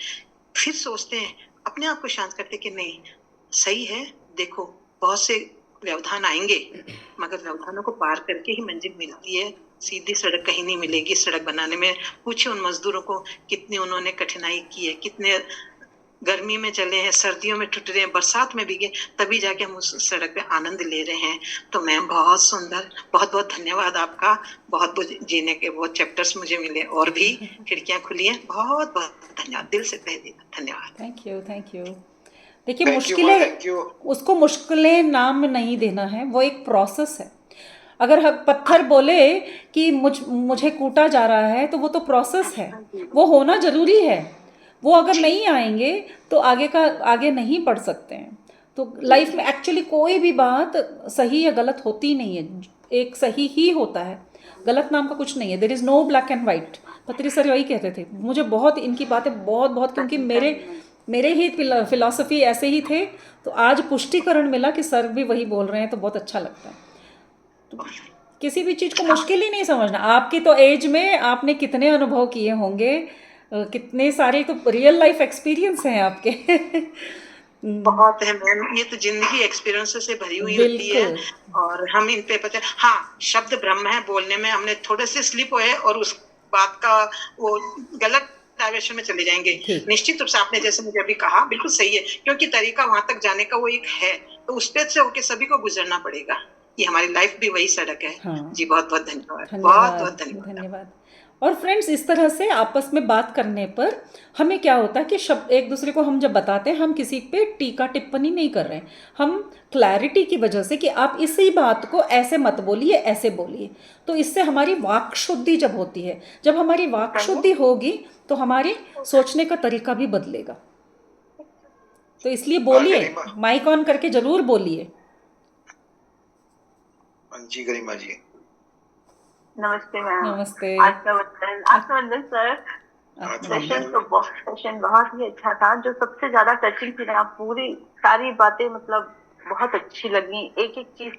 फिर सोचते हैं, अपने आप को शांत करते कि नहीं सही है। देखो बहुत से व्यवधान आएंगे, मगर व्यवधानों को पार करके ही मंजिल मिलती है, सीधी सड़क कहीं नहीं मिलेगी। सड़क बनाने में पूछे उन मजदूरों को कितनी उन्होंने कठिनाई की है, कितने गर्मी में चले हैं, सर्दियों में टूट रहे हैं, बरसात में भीगे, तभी जाके हम उस सड़क पे आनंद ले रहे हैं। तो मैम बहुत सुंदर, बहुत बहुत धन्यवाद आपका। बहुत बहुत जीने के बहुत चैप्टर्स मुझे मिले और भी खिड़कियां खुली हैं। बहुत बहुत धन्यवाद, दिल से तहे दिल धन्यवाद। Thank you thank you. देखिए थैंक यू माँ, मुश्किलें, थैंक यू। उसको मुश्किलें नाम नहीं देना है, वो एक प्रोसेस है। अगर हम पत्थर बोले कि मुझे कूटा जा रहा है तो वो तो प्रोसेस है, वो होना ज़रूरी है। वो अगर नहीं आएंगे तो आगे नहीं बढ़ सकते हैं। तो लाइफ में एक्चुअली कोई भी बात सही या गलत होती नहीं है, एक सही ही होता है, गलत नाम का कुछ नहीं है। There is no black and white. Patri sir वही कहते थे, मुझे बहुत इनकी बातें बहुत, क्योंकि मेरे ही फिलॉसफी ऐसे ही थे, तो आज पुष्टिकरण मिला कि सर भी वही बोल रहे हैं, तो बहुत अच्छा लगता है। तो किसी भी चीज़ को मुश्किल ही नहीं समझना। आपकी तो एज में आपने कितने अनुभव किए होंगे, कितने सारे तो रियल लाइफ एक्सपीरियंस हैं आपके। बहुत है मैम, ये तो जिंदगी एक्सपीरियंस से भरी हुई होती है और हम इन पे पता। हाँ शब्द ब्रह्म है, बोलने में हमने थोड़े से स्लिप हुए और उस बात का वो गलत डायरेक्शन में चले जाएंगे। निश्चित रूप से आपने जैसे मुझे अभी कहा बिल्कुल सही है, क्योंकि तरीका वहां तक जाने का वो एक है, तो उस पे से होके सभी को गुजरना पड़ेगा। ये हमारी लाइफ भी वही सड़क है। हाँ। जी बहुत बहुत धन्यवाद, बहुत बहुत धन्यवाद। और फ्रेंड्स इस तरह से आपस में बात करने पर हमें क्या होता है कि शब्द एक दूसरे को हम जब बताते हैं, हम किसी पे टीका टिप्पणी नहीं कर रहे हैं, हम क्लैरिटी की वजह से कि आप इसी बात को ऐसे मत बोलिए, ऐसे बोलिए। तो इससे हमारी वाक शुद्धि जब होती है, जब हमारी वाक शुद्धि होगी तो हमारे सोचने का तरीका भी बदलेगा। तो इसलिए बोलिए, माइक ऑन करके जरूर बोलिए। जी गरिमा जी नमस्ते मैम। नमस्ते। आत्मवंदन सर। सेशन बहुत ही अच्छा था। जो सबसे ज्यादा टचिंग थी ना, पूरी सारी बातें मतलब बहुत अच्छी लगी। एक एक चीज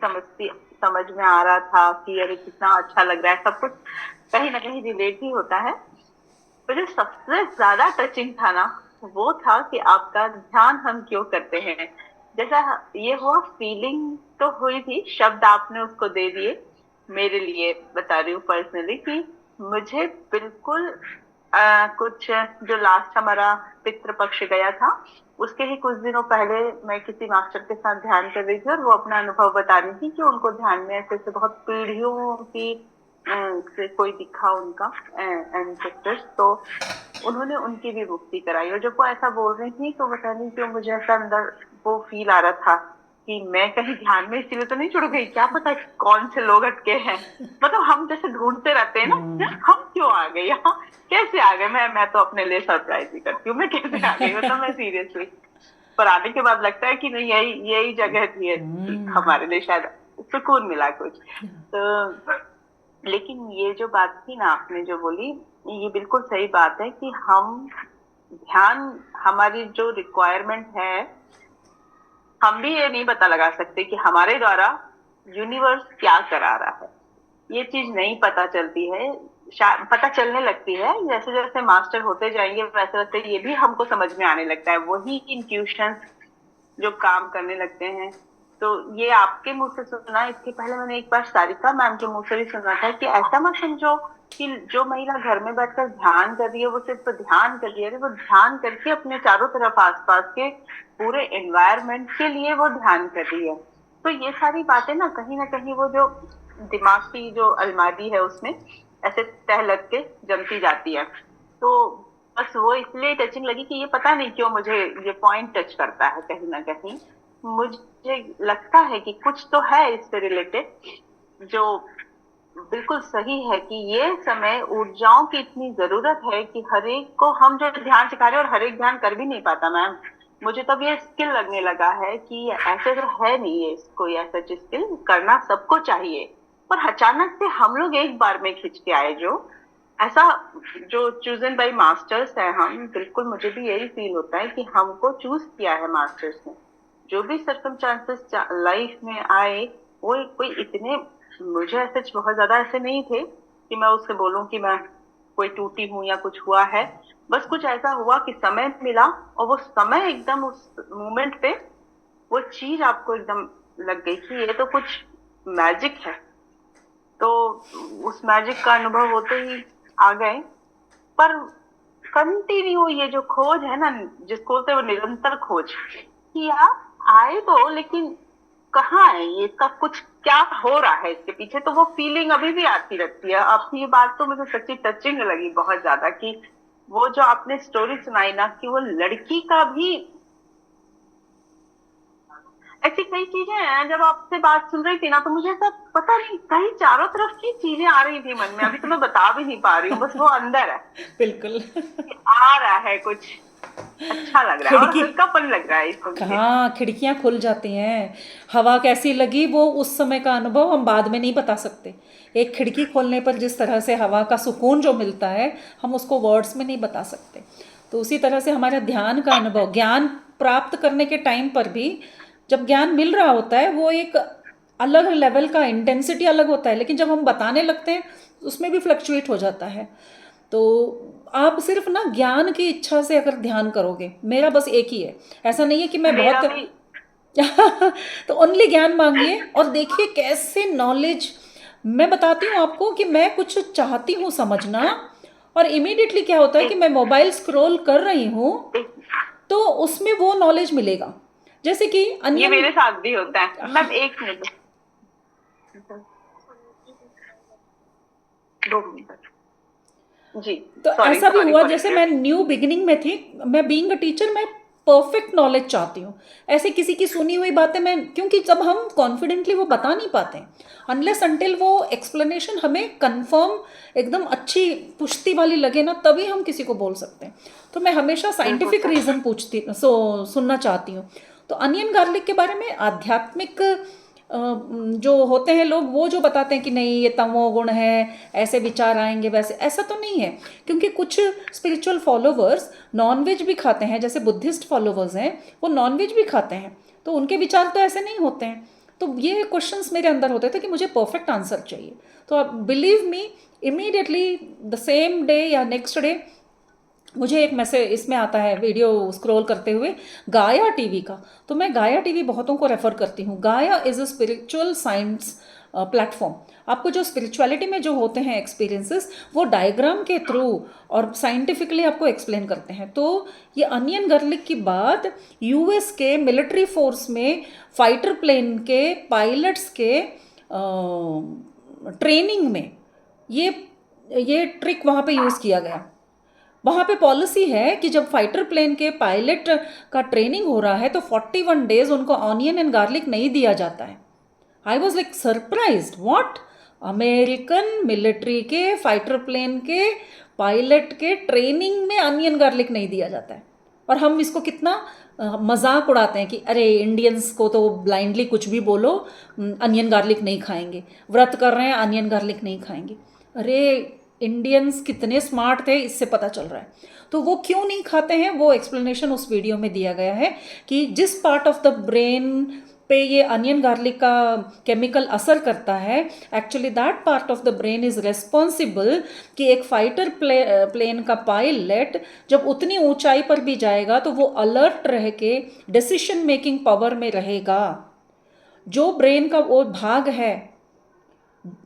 समझ में आ रहा था कि अरे कितना अच्छा लग रहा है। सब कुछ कहीं ना कहीं रिलेट ही होता है। तो जो सबसे ज्यादा टचिंग था ना, वो था कि आपका ध्यान हम क्यों करते हैं। जैसा ये हुआ, फीलिंग तो हुई थी, शब्द आपने उसको दे दिए। मेरे लिए बता रही हूँ पर्सनली कि मुझे बिल्कुल कुछ जो लास्ट हमारा पितृपक्ष गया था, उसके ही कुछ दिनों पहले मैं किसी मास्टर के साथ ध्यान कर रही थी और वो अपना अनुभव बता रही थी कि उनको ध्यान में ऐसे बहुत पीढ़ियों की से कोई दिखा उनका एंसेस्टर्स, तो उन्होंने उनकी भी मुक्ति कराई। और जब वो ऐसा बोल रही थी तो पता नहीं क्यों मुझे ऐसा अंदर वो फील आ रहा था कि मैं कहीं ध्यान में इसीलिए तो नहीं जुड़ गई, क्या पता कौन से लोग अटके हैं। मतलब हम जैसे ढूंढते रहते हैं ना, हम क्यों आ गए यहाँ, कैसे आ गए। मैं तो अपने लिए सरप्राइज ही करती हूँ, मैं कैसे आ गई। मतलब मैं सीरियसली पर आने के बाद लगता है कि नहीं यही जगह थी हमारे लिए, शायद सुकून मिला कुछ। तो लेकिन ये जो बात थी ना आपने जो बोली, ये बिल्कुल सही बात है कि हम ध्यान, हमारी जो रिक्वायरमेंट है, हम भी ये नहीं पता लगा सकते कि हमारे द्वारा यूनिवर्स क्या करा रहा है। ये चीज नहीं पता चलती है, पता चलने लगती है। जैसे जैसे मास्टर होते जाएंगे वैसे वैसे ये भी हमको समझ में आने लगता है, वही इंट्यूशंस जो काम करने लगते हैं। तो ये आपके मुंह से सुना, इसके पहले मैंने एक बार सारिका मैम के मुंह से भी सुना था कि ऐसा मत समझो कि जो महिला घर में बैठकर ध्यान कर रही है वो सिर्फ ध्यान कर रही है, वो ध्यान करके अपने चारों तरफ आसपास के पूरे एनवायरनमेंट के लिए वो ध्यान कर रही है। तो ये सारी बातें ना कहीं वो जो दिमाग की जो अलमारी है उसमें ऐसे तह लग के जमती जाती है। तो बस वो इसलिए टचिंग लगी कि ये पता नहीं क्यों मुझे ये पॉइंट टच करता है कहीं ना कहीं। मुझे लगता है कि कुछ तो है इससे रिलेटेड जो बिल्कुल सही है कि ये समय ऊर्जाओं की इतनी जरूरत है कि हर एक को हम जो ध्यान सिखा रहे हैं और हर एक ध्यान कर भी नहीं पाता मैम। मुझे तब ये स्किल लगने लगा है कि ऐसे तो है नहीं है कोई ऐसा स्किल, करना सबको चाहिए। पर अचानक से हम लोग एक बार में खिंच के आए, जो ऐसा जो चूजन बाय मास्टर्स है हम, बिल्कुल मुझे भी यही फील होता है कि हमको चूज किया है मास्टर्स ने। जो भी सर्कमस्टांसेस लाइफ में आए वो कोई इतने मुझे ऐसे बहुत ज्यादा ऐसे नहीं थे कि मैं उससे बोलूं कि मैं कोई टूटी हूं या कुछ हुआ है। बस कुछ ऐसा हुआ कि समय मिला और वो समय एकदम उस मोमेंट पे वो चीज आपको एकदम लग गई कि ये तो कुछ मैजिक है। तो उस मैजिक का अनुभव होते ही आ गए। पर कंटिन्यू ये जो खोज है ना, जिसको बोलते हैं वो निरंतर खोज, कि आप आए तो लेकिन कहाँ है ये, इसका कुछ क्या हो रहा है इसके पीछे, तो वो फीलिंग अभी भी आती रहती है। आपकी ये बात तो मुझे सच्ची टचिंग लगी बहुत ज्यादा, कि वो जो आपने स्टोरी सुनाई ना कि वो लड़की का भी ऐसी कई चीजें हैं। जब आपसे बात सुन रही थी ना तो मुझे ऐसा पता नहीं कहीं चारों तरफ की चीजें आ रही थी मन में, अभी तो मैं बता भी नहीं पा रही हूँ, बस वो अंदर है बिल्कुल आ रहा है, कुछ अच्छा लग रहा है और हल्कापन लग रहा है इसको। हाँ, खिड़कियाँ खुल जाती हैं। हवा कैसी लगी वो उस समय का अनुभव हम बाद में नहीं बता सकते। एक खिड़की खोलने पर जिस तरह से हवा का सुकून जो मिलता है हम उसको वर्ड्स में नहीं बता सकते। तो उसी तरह से हमारा ध्यान का अनुभव, ज्ञान प्राप्त करने के टाइम पर भी जब ज्ञान मिल रहा होता है वो एक अलग लेवल का इंटेंसिटी अलग होता है, लेकिन जब हम बताने लगते हैं उसमें भी फ्लक्चुएट हो जाता है। तो आप सिर्फ ना ज्ञान की इच्छा से अगर ध्यान करोगे, मेरा बस एक ही है, ऐसा नहीं है कि मैं बहुत तो ओनली ज्ञान मांगिए और देखिए कैसे नॉलेज। मैं बताती हूँ आपको कि मैं कुछ चाहती हूँ समझना और इमीडिएटली क्या होता है कि मैं मोबाइल स्क्रॉल कर रही हूँ तो उसमें वो नॉलेज मिलेगा। जैसे कि ये मेरे साथ भी होता है। मैं एक मिनट 2 मिनट जी। तो ऐसा भी हुआ, जैसे मैं न्यू बिगिनिंग में थी, मैं बीइंग अ टीचर मैं परफेक्ट नॉलेज चाहती हूँ। ऐसे किसी की सुनी हुई बातें मैं, क्योंकि जब हम कॉन्फिडेंटली वो बता नहीं पाते अनलेस अंटिल वो एक्सप्लेनेशन हमें कंफर्म एकदम अच्छी पुष्टि वाली लगे ना, तभी हम किसी को बोल सकते हैं। तो मैं हमेशा साइंटिफिक रीज़न सुनना चाहती हूँ। तो अनियन गार्लिक के बारे में आध्यात्मिक जो होते हैं लोग वो जो बताते हैं कि नहीं ये तमोगुण है, ऐसे विचार आएंगे वैसे, ऐसा तो नहीं है। क्योंकि कुछ स्पिरिचुअल फॉलोवर्स नॉनवेज भी खाते हैं, जैसे बुद्धिस्ट फॉलोवर्स हैं वो नॉनवेज भी खाते हैं, तो उनके विचार तो ऐसे नहीं होते हैं। तो ये क्वेश्चंस मेरे अंदर होते थे कि मुझे परफेक्ट आंसर चाहिए। तो आप believe me, immediately the same day या नेक्स्ट डे मुझे एक मैसेज इसमें आता है वीडियो स्क्रॉल करते हुए गाया टीवी का। तो मैं गाया टीवी बहुतों को रेफ़र करती हूँ। गाया is a spiritual science platform. आपको जो स्पिरिचुअलिटी में जो होते हैं एक्सपीरियंसेस वो डायग्राम के थ्रू और साइंटिफिकली आपको एक्सप्लेन करते हैं। तो ये अनियन गार्लिक की बात यूएस के मिलिट्री फोर्स में फाइटर प्लेन के पायलट्स के ट्रेनिंग में ये ट्रिक वहाँ पे यूज़ किया गया। वहाँ पे पॉलिसी है कि जब फाइटर प्लेन के पायलट का ट्रेनिंग हो रहा है तो 41 डेज उनको ऑनियन एंड गार्लिक नहीं दिया जाता है। I was like surprised, what, American military के फाइटर प्लेन के पायलट के ट्रेनिंग में अनियन गार्लिक नहीं दिया जाता है। और हम इसको कितना मजाक उड़ाते हैं कि अरे इंडियंस को तो ब्लाइंडली कुछ भी बोलो, अनियन गार्लिक नहीं खाएंगे, व्रत कर रहे हैं अनियन गार्लिक नहीं खाएंगे। अरे इंडियंस कितने स्मार्ट थे इससे पता चल रहा है। तो वो क्यों नहीं खाते हैं वो एक्सप्लेनेशन उस वीडियो में दिया गया है कि जिस पार्ट ऑफ द ब्रेन पे ये अनियन गार्लिक का केमिकल असर करता है, actually that part of the brain is responsible कि एक फाइटर प्लेन का पायलट जब उतनी ऊंचाई पर भी जाएगा तो वो अलर्ट रह के डिसीजन मेकिंग पावर में रहेगा। जो ब्रेन का वो भाग है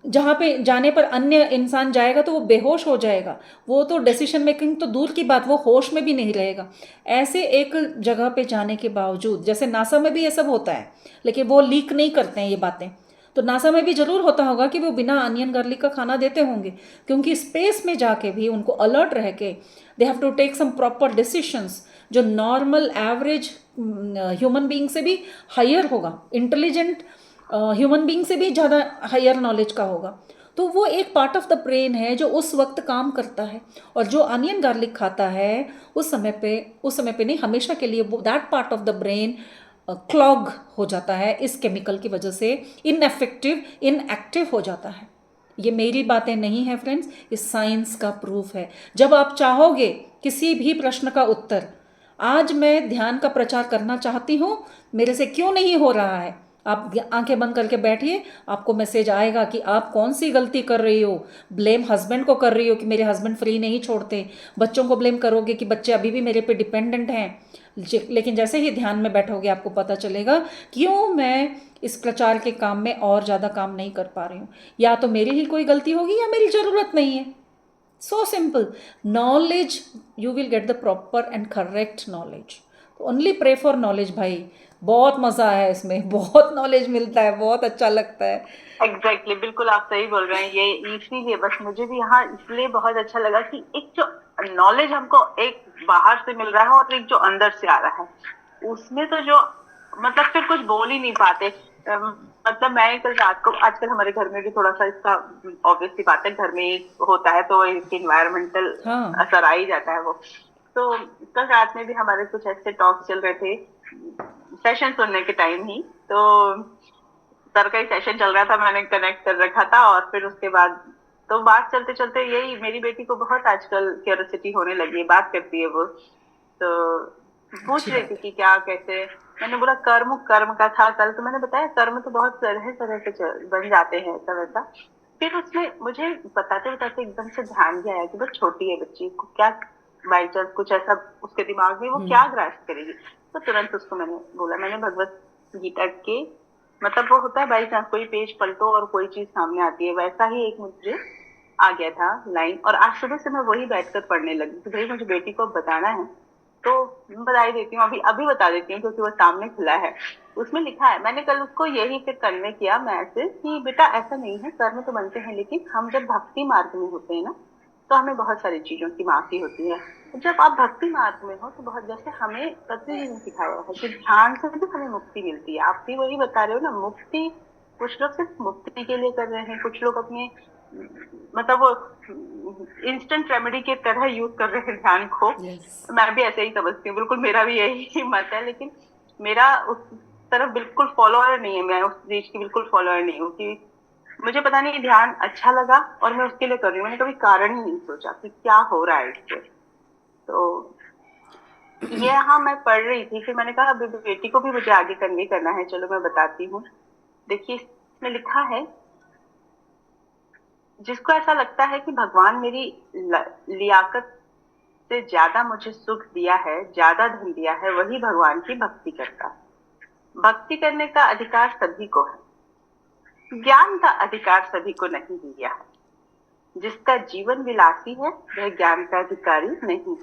जहाँ पे जाने पर अन्य इंसान जाएगा तो वो बेहोश हो जाएगा, वो तो डिसीजन मेकिंग तो दूर की बात, वो होश में भी नहीं रहेगा। ऐसे एक जगह पे जाने के बावजूद, जैसे नासा में भी ये सब होता है लेकिन वो लीक नहीं करते हैं ये बातें, तो नासा में भी ज़रूर होता होगा कि वो बिना अनियन गार्लिक का खाना देते होंगे, क्योंकि स्पेस में जाके भी उनको अलर्ट रह के they have to take some proper decisions जो नॉर्मल एवरेज ह्यूमन बीइंग से भी हायर होगा, इंटेलिजेंट ह्यूमन बीइंग से भी ज़्यादा हायर नॉलेज का होगा। तो वो एक पार्ट ऑफ द ब्रेन है जो उस वक्त काम करता है, और जो अनियन गार्लिक खाता है उस समय पे नहीं, हमेशा के लिए वो that part of the brain clog हो जाता है, इस केमिकल की वजह से इनएक्टिव हो जाता है। ये मेरी बातें नहीं है फ्रेंड्स, इस साइंस का प्रूफ है। जब आप चाहोगे किसी भी प्रश्न का उत्तर, आज मैं ध्यान का प्रचार करना चाहती हूँ, मेरे से क्यों नहीं हो रहा है, आप आंखें बंद करके बैठिए, आपको मैसेज आएगा कि आप कौन सी गलती कर रही हो। ब्लेम हस्बैंड को कर रही हो कि मेरे हस्बैंड फ्री नहीं छोड़ते, बच्चों को ब्लेम करोगे कि बच्चे अभी भी मेरे पे डिपेंडेंट हैं। लेकिन जैसे ही ध्यान में बैठोगे आपको पता चलेगा क्यों मैं इस प्रचार के काम में और ज़्यादा काम नहीं कर पा रही हूँ। या तो मेरी ही कोई गलती होगी या मेरी ज़रूरत नहीं है। So simple. Knowledge, you will get the proper and correct knowledge. तो ओनली प्रे फॉर नॉलेज भाई, बहुत मज़ा है इसमें, बहुत नॉलेज मिलता है, बहुत अच्छा लगता है। एग्जैक्टली, बिल्कुल आप सही बोल रहे हैं। ये इसीलिए बस मुझे भी यहाँ इसलिए बहुत अच्छा लगा कि एक जो नॉलेज हमको एक बाहर से मिल रहा है और एक जो अंदर से आ रहा है, उसमें तो जो मतलब फिर कुछ बोल ही नहीं पाते। मतलब मैं कल रात को, आजकल हमारे घर में भी थोड़ा सा इसका ऑब्वियस सी बात है, घर में ही होता है तो एक इन्वायरमेंटल असर आ ही जाता है वो। तो कल रात में भी हमारे कुछ ऐसे टॉक चल रहे थे, सेशन सुनने के टाइम ही, तो सर का ही सेशन चल रहा था, मैंने कनेक्ट कर रखा था। और फिर उसके बाद तो बात चलते चलते यही, मेरी बेटी को बहुत आजकल क्यूरियोसिटी होने लगी है, बात करती है वो, तो पूछ रही थी कि क्या कैसे। मैंने बोला कर्म का था कल, तो मैंने बताया कर्म तो बहुत तरह से बन जाते हैं ऐसा वैसा। फिर उसमें मुझे बताते बताते एकदम से ध्यान गया कि वो छोटी है, बच्ची को क्या बाई चांस कुछ ऐसा उसके दिमाग में वो क्या ग्रास्प करेगी। तो तुरंत उसको मैंने बोला, मैंने भगवत गीता के मतलब वो होता है बाई चांस कोई पेज पलटो और कोई चीज सामने आती है, वैसा ही एक मुझे आ गया था लाइन। और आज सुबह से मैं वही बैठकर पढ़ने लगी कि भाई मुझे बेटी को बताना है तो बता ही देती हूँ, अभी बता देती हूँ क्योंकि वो सामने खुला है। उसमें लिखा है, मैंने कल उसको यही फिर कन्वे किया मैसेज कि बेटा ऐसा नहीं है, कर्म तो बनते हैं, लेकिन हम जब भक्ति मार्ग में होते हैं ना तो हमें बहुत सारी चीजों की माफी होती है। जब आप भक्ति मार्ग में हो तो बहुत, जैसे हमें पति जी ने सिखाया है कि ध्यान से भी हमें मुक्ति मिलती है। आप भी वही बता रहे हो ना, मुक्ति कुछ लोग सिर्फ मुक्ति के लिए कर रहे हैं, कुछ लोग अपने मतलब वो इंस्टेंट रेमेडी के तरह यूज कर रहे हैं ध्यान को। मैं भी ऐसे ही समझती हूँ, बिल्कुल मेरा भी यही मत है, लेकिन मेरा उस तरफ बिल्कुल फॉलोअर नहीं है, मैं उस चीज की बिल्कुल फॉलोअर नहीं हूँ कि मुझे पता नहीं ध्यान अच्छा लगा और मैं उसके लिए कर रही हूँ। मैंने कभी कारण ही नहीं सोचा कि क्या हो रहा है इससे। तो ये हाँ मैं पढ़ रही थी, फिर मैंने कहा अभी बेटी को भी मुझे आगे कन्वे करना है, चलो मैं बताती हूँ। देखिए इसमें लिखा है, जिसको ऐसा लगता है कि भगवान मेरी लियाकत से ज्यादा मुझे सुख दिया है, ज्यादा धन दिया है, वही भगवान की भक्ति करता है। भक्ति करने का अधिकार सभी को है, ज्ञान का अधिकार सभी को नहीं दिया है। जिसका जीवन विलासी है वह ज्ञान का अधिकारी नहीं,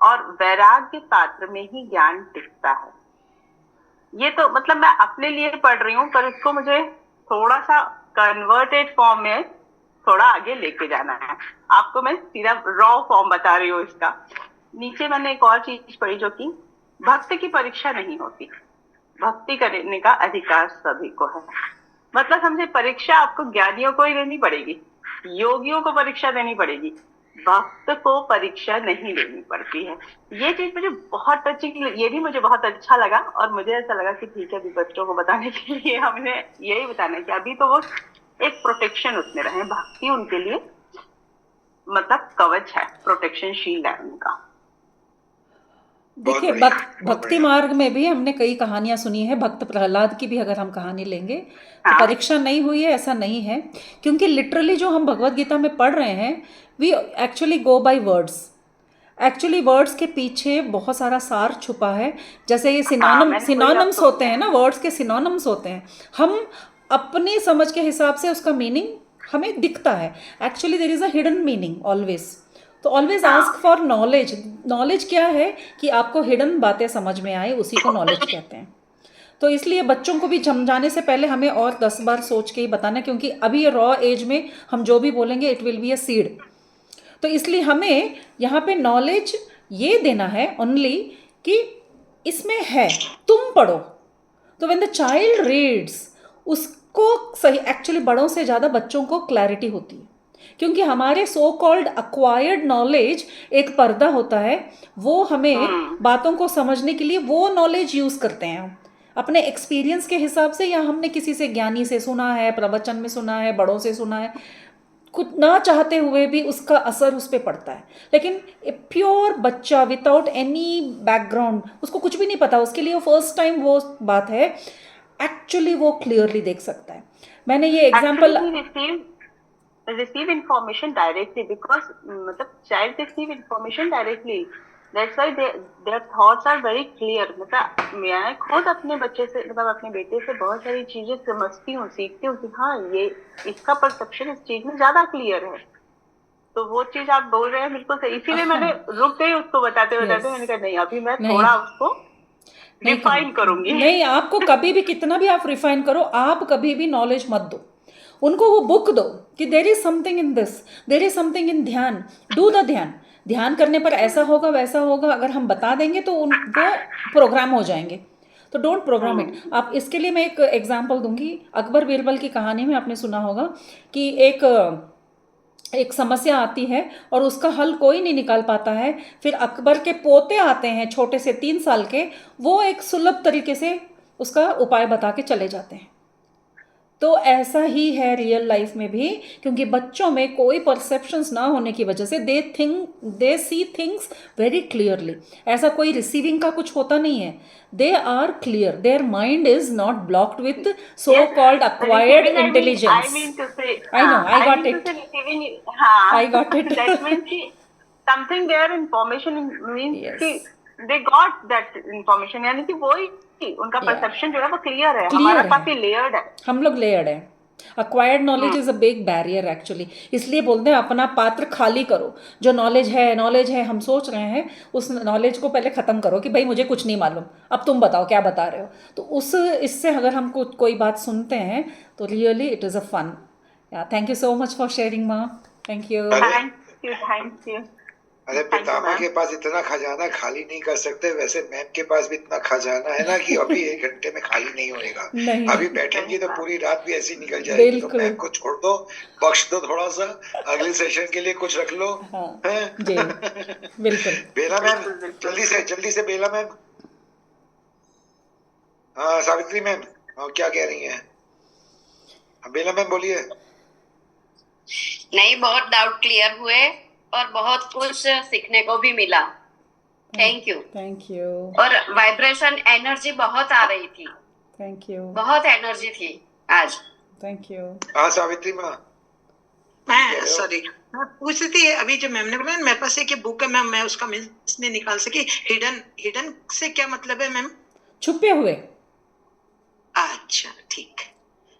और वैराग्य पात्र में ही ज्ञान टिकता है। ये तो मतलब मैं अपने लिए पढ़ रही हूँ, पर इसको मुझे थोड़ा सा कन्वर्टेड फॉर्म में थोड़ा आगे लेके जाना है। आपको मैं सीधा रॉ फॉर्म बता रही हूँ इसका। नीचे मैंने एक और चीज पढ़ी जो कि भक्त की परीक्षा नहीं होती, भक्ति करने का अधिकार सभी को है। मतलब समझे, परीक्षा आपको ज्ञानियों को ही देनी पड़ेगी, योगियों को परीक्षा देनी पड़ेगी, भक्त को परीक्षा नहीं लेनी पड़ती है। ये चीज मुझे बहुत अच्छी, ये भी मुझे बहुत अच्छा लगा। और मुझे ऐसा लगा कि ठीक है, अभी बच्चों को बताने के लिए हमने यही बताना कि अभी तो वो एक प्रोटेक्शन उसमें रहे, भक्ति उनके लिए मतलब कवच है, प्रोटेक्शन शील्ड है उनका। बहुत देखिए बढ़िया, बहुत भक्ति बढ़िया। मार्ग में भी हमने कई कहानियां सुनी है। भक्त प्रहलाद की भी अगर हम कहानी लेंगे तो हाँ परीक्षा नहीं हुई है ऐसा नहीं है, क्योंकि लिटरली जो हम भगवत गीता में पढ़ रहे हैं we actually go by words. Actually words के पीछे बहुत सारा सार छुपा है। जैसे ये हाँ, मैंने वही सिनोनिम्स आपको होते हैं बताया। ना, वर्ड्स के सिनोनिम्स होते हैं। हम अपनी समझ के हिसाब से उसका मीनिंग हमें दिखता है। Actually there is a hidden meaning always. तो ऑलवेज आस्क हाँ फॉर नॉलेज। नॉलेज क्या है कि आपको हिडन बातें समझ में आए, उसी को नॉलेज कहते हैं। तो इसलिए बच्चों को भी समझाने से पहले हमें और 10 बार सोच के ही बताना, क्योंकि अभी ये रॉ एज में हम जो भी बोलेंगे it will be a seed. तो इसलिए हमें यहाँ पे नॉलेज ये देना है ओनली कि इसमें है, तुम पढ़ो। तो व्हेन द चाइल्ड रीड्स, उसको सही, एक्चुअली बड़ों से ज़्यादा बच्चों को क्लैरिटी होती है, क्योंकि हमारे सो कॉल्ड अक्वायर्ड नॉलेज एक पर्दा होता है, वो हमें बातों को समझने के लिए वो नॉलेज यूज़ करते हैं हम अपने एक्सपीरियंस के हिसाब से, या हमने किसी से ज्ञानी से सुना है, प्रवचन में सुना है, बड़ों से सुना है, कुछ ना चाहते हुए भी उसका असर उस पर पड़ता है। लेकिन प्योर बच्चा विदाउट एनी बैकग्राउंड, उसको कुछ भी नहीं पता, उसके लिए वो फर्स्ट टाइम वो बात है, एक्चुअली वो क्लियरली देख सकता है। मैंने ये actually example, he receive information directly because मतलब child receive information directly, that's why their thoughts are very clear। मतलब मैं खुद अपने बच्चे से, मतलब अपने बेटे से बहुत सारी चीजें समझती हूँ, सीखती हूँ कि हाँ ये इसका परसेप्शन इस चीज में ज्यादा क्लियर है। तो वो चीज आप बोल रहे हैं बिल्कुल सही, इसीलिए मैंने रुक गई उसको बताते बताते। मैंने कहा नहीं, अभी मैं नहीं थोड़ा उसको नहीं रिफाइन करूंगी। नहीं, आपको कभी भी कितना भी आप रिफाइन करो, आप कभी भी नॉलेज मत दो उनको। वो बुक दो कि there is something in this, there is something in ध्यान, डू द ध्यान। ध्यान करने पर ऐसा होगा वैसा होगा, अगर हम बता देंगे तो वो प्रोग्राम हो जाएंगे। तो डोंट प्रोग्राम इट। आप इसके लिए मैं एक एग्जांपल दूंगी। अकबर बीरबल की कहानी में आपने सुना होगा कि एक समस्या आती है और उसका हल कोई नहीं निकाल पाता है। फिर अकबर के पोते आते हैं छोटे से 3 साल के, वो एक सुलभ तरीके से उसका उपाय बता के चले जाते हैं। तो ऐसा ही है रियल लाइफ में भी, क्योंकि बच्चों में कोई परसेप्शंस ना होने की वजह से they see things very clearly. ऐसा कोई रिसीविंग का कुछ होता नहीं है, they are clear, their mind is not blocked with so called acquired intelligence. I know, I got it, I got it. That means कि something their information means Yes. कि they got that information, यानी कि वही उनका Yeah. Perception जो है वो clear है। Clear हमारा है। काफी लेयर्ड है। हम लोग लेयर्ड है। Acquired knowledge is a big barrier actually. इसलिए बोलते हैं अपना पात्र खाली करो। जो नॉलेज है हम सोच रहे हैं, उस नॉलेज को पहले ख़त्म करो कि भाई मुझे कुछ नहीं मालूम, अब तुम बताओ क्या बता रहे हो। तो इससे अगर हम कोई बात सुनते हैं तो really it is a fun. या thank you so much for sharing माँ, थैंक यू। Thank you. अरे पितामह के पास इतना खजाना खाली नहीं कर सकते, वैसे मैम के पास भी इतना खजाना है ना कि अभी 1 घंटे में खाली नहीं होएगा। नहीं। अभी बैठेंगी तो पूरी रात भी ऐसी निकल जाएगी। तो मैम को छोड़ दो, बख्श दो थोड़ा सा, अगले सेशन के लिए कुछ रख लो। हाँ जी बिल्कुल। बेला मैम जल्दी से बेला मैम। हाँ सावित्री मैम, क्या कह रही हैं? बेला मैम बोलिए। नहीं, बहुत डाउट क्लियर हुए और बहुत कुछ सीखने को भी मिला। Thank you. और वाइब्रेशन एनर्जी बहुत आ रही थी। Thank you. बहुत एनर्जी थी आज। Thank you. हाँ सावित्री माँ, मैं सॉरी मैं पूछ रही थी, अभी जो मैम ने बोला मेरे पास एक बुक है मैम, मैं उसका मीन्स नहीं निकाल सकी। हिडन से क्या मतलब है मैम? छुपे हुए। अच्छा ठीक।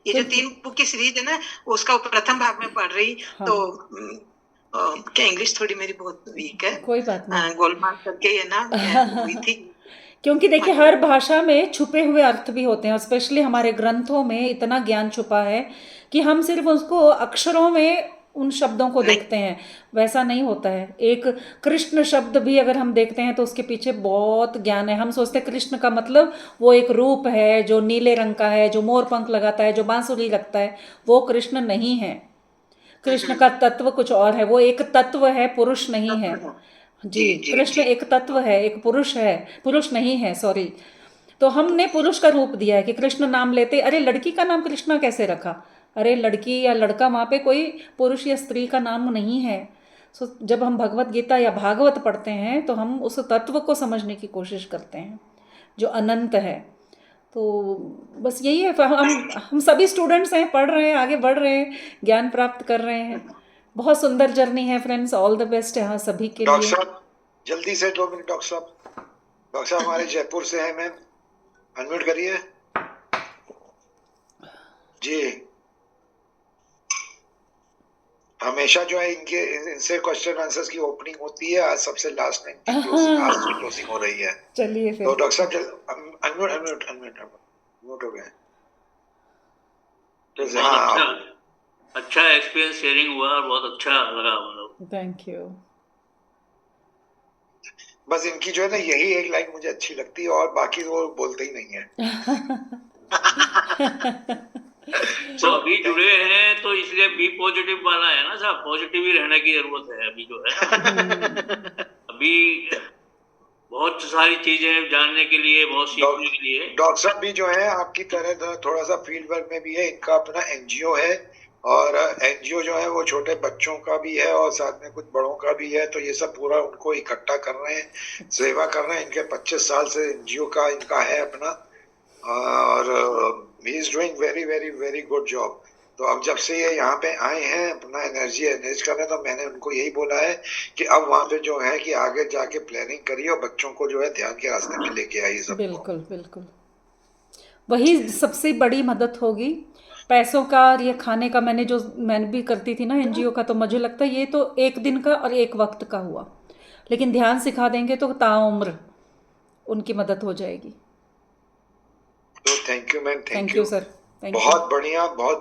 ये जो 3 बुक की सीरीज है ना, उसका प्रथम भाग में पढ़ रही। हाँ। तो क्या इंग्लिश थोड़ी मेरी बहुत वीक है, कोई बात नहीं, गोलमाल करके ये ना हुई थी। क्योंकि देखिए हर भाषा में छुपे हुए अर्थ भी होते हैं। स्पेशली हमारे ग्रंथों में इतना ज्ञान छुपा है कि हम सिर्फ उसको अक्षरों में उन शब्दों को देखते हैं, वैसा नहीं होता है। एक कृष्ण शब्द भी अगर हम देखते हैं तो उसके पीछे बहुत ज्ञान है। हम सोचते हैं कृष्ण का मतलब वो एक रूप है जो नीले रंग का है, जो मोर पंख लगाता है, जो बांसुरी रखता है। वो कृष्ण नहीं है। कृष्ण का तत्व कुछ और है। वो एक तत्व है, पुरुष नहीं है। जी, कृष्ण एक तत्व है, एक पुरुष है, पुरुष नहीं है, सॉरी। तो हमने पुरुष का रूप दिया है कि कृष्ण नाम लेते। अरे लड़की का नाम कृष्णा कैसे रखा? अरे लड़की या लड़का, वहाँ पे कोई पुरुष या स्त्री का नाम नहीं है। सो जब हम भगवत गीता या भागवत पढ़ते हैं तो हम उस तत्व को समझने की कोशिश करते हैं जो अनंत है। तो बस यही है, हम सभी स्टूडेंट्स हैं, पढ़ रहे हैं, आगे बढ़ रहे हैं, ज्ञान प्राप्त कर रहे हैं। बहुत सुंदर जर्नी है फ्रेंड्स, ऑल द बेस्ट यहाँ सभी के डॉक्टर लिए। साहब जल्दी से 2 मिनट, डॉक्टर साहब हमारे जयपुर से हैं मैम, अनम्यूट करिए जी। हमेशा जो है इनसे क्वेश्चन आंसर्स की ओपनिंग होती है, आज सबसे लास्ट टाइम क्लोजिंग हो रही है। चलिए फिर तो डॉक्टर साहब अनम्यूट हो गए। अच्छा एक्सपीरियंस शेयरिंग हुआ और बहुत अच्छा लगा हम लोग। Thank you. बस इनकी जो है ना यही एक लाइन मुझे अच्छी लगती है और बाकी वो बोलते ही नहीं है। तो अभी जुड़े हैं तो इसलिए बी पॉजिटिव वाला है ना साहब, पॉजिटिव ही रहने की जरूरत है अभी जो है ना। अभी बहुत सारी चीजें जानने के लिए, बहुत सीखने के लिए। डॉक्टर साहब भी जो है आपकी तरह थोड़ा सा फील्ड वर्क में भी है, इनका अपना एनजीओ है और एनजीओ जो है वो छोटे बच्चों का भी है और साथ में कुछ बड़ों का भी है। तो ये सब पूरा उनको इकट्ठा कर रहे हैं, सेवा कर रहे हैं। इनके 25 साल से एनजीओ का इनका है अपना, और he is doing very very very good job. तो अब जब से ये यहाँ पे आए हैं अपना एनर्जी एनर्ज कर रहे हैं, तो मैंने उनको यही बोला है कि अब वहाँ पे जो है कि आगे जाके प्लानिंग करिए और बच्चों को जो है ध्यान के रास्ते में लेके आइए सब। बिल्कुल बिल्कुल, वही सबसे बड़ी मदद होगी। पैसों का और ये खाने का मैंने भी करती थी ना एनजीओ का, तो मुझे लगता है ये तो एक दिन का और एक वक्त का हुआ, लेकिन ध्यान सिखा देंगे तो ताउम्र उनकी मदद हो जाएगी। तो thank you ma'am, thank you sir, thank you. बहुत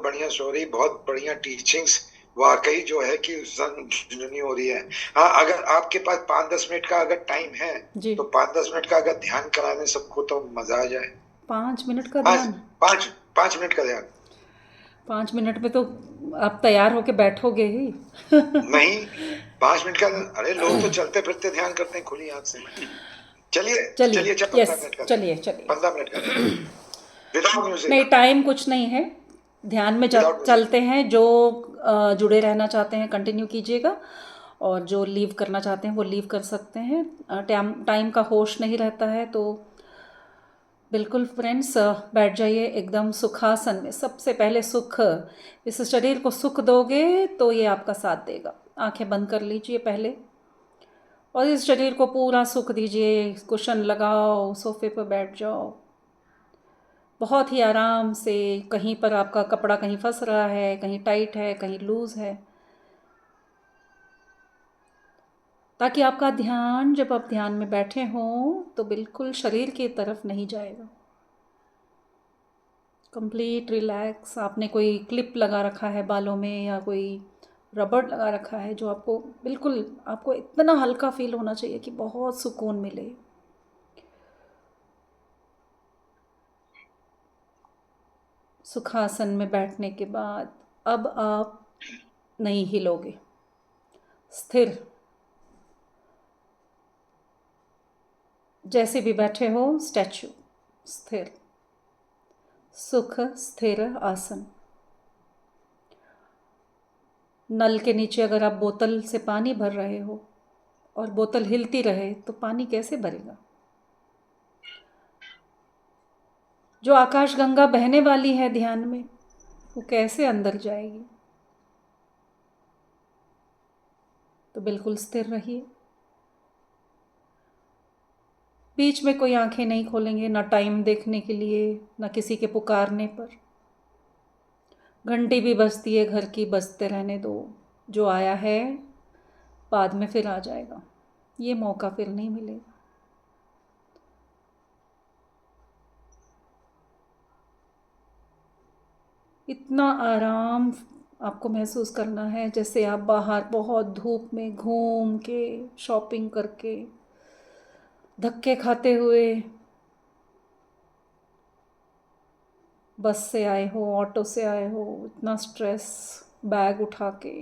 बढ़िया स्टोरी, बहुत बढ़िया टीचिंग्स, वाकई जो है कि जुनूनी हो रही है। हाँ, अगर आपके पास 5-10 मिनट का अगर टाइम है जी, तो 5-10 मिनट का अगर ध्यान कराने सबको तो मजा आ जाए। 5 मिनट का ध्यान? 5 मिनट का ध्यान। 5 मिनट में तो आप तैयार होके बैठोगे ही। नहीं, 5 मिनट का, अरे लोग तो चलते फिरते ध्यान करते हैं खुली आंख से। चलिए 15 मिनट का, चलिए 15 मिनट का विदाउट म्यूजिक। नहीं, टाइम कुछ नहीं है, ध्यान में चलते हैं। जो जुड़े रहना चाहते हैं कंटिन्यू कीजिएगा, और जो लीव करना चाहते हैं वो लीव कर सकते हैं। टाइम का होश नहीं रहता है, तो बिल्कुल फ्रेंड्स बैठ जाइए एकदम सुखासन में। सबसे पहले सुख, इस शरीर को सुख दोगे तो ये आपका साथ देगा। आंखें बंद कर लीजिए पहले और इस शरीर को पूरा सुख दीजिए। कुशन लगाओ, सोफे पर बैठ जाओ बहुत ही आराम से। कहीं पर आपका कपड़ा कहीं फंस रहा है, कहीं टाइट है, कहीं लूज़ है, ताकि आपका ध्यान, जब आप ध्यान में बैठे हों तो बिल्कुल शरीर की तरफ नहीं जाएगा। Complete relax. आपने कोई क्लिप लगा रखा है बालों में या कोई रबड़ लगा रखा है जो आपको बिल्कुल, आपको इतना हल्का फील होना चाहिए कि बहुत सुकून मिले। सुखासन में बैठने के बाद अब आप नहीं हिलोगे, स्थिर जैसे भी बैठे हो, स्टैचू, स्थिर, सुख स्थिर आसन। नल के नीचे अगर आप बोतल से पानी भर रहे हो और बोतल हिलती रहे तो पानी कैसे भरेगा? जो आकाशगंगा बहने वाली है ध्यान में, वो कैसे अंदर जाएगी? तो बिल्कुल स्थिर रहिए। बीच में कोई आंखें नहीं खोलेंगे, ना टाइम देखने के लिए, ना किसी के पुकारने पर। घंटी भी बजती है घर की, बजते रहने दो। जो आया है बाद में फिर आ जाएगा, ये मौका फिर नहीं मिलेगा। इतना आराम आपको महसूस करना है जैसे आप बाहर बहुत धूप में घूम के, शॉपिंग करके, धक्के खाते हुए बस से आए हो, ऑटो से आए हो, इतना स्ट्रेस, बैग उठा के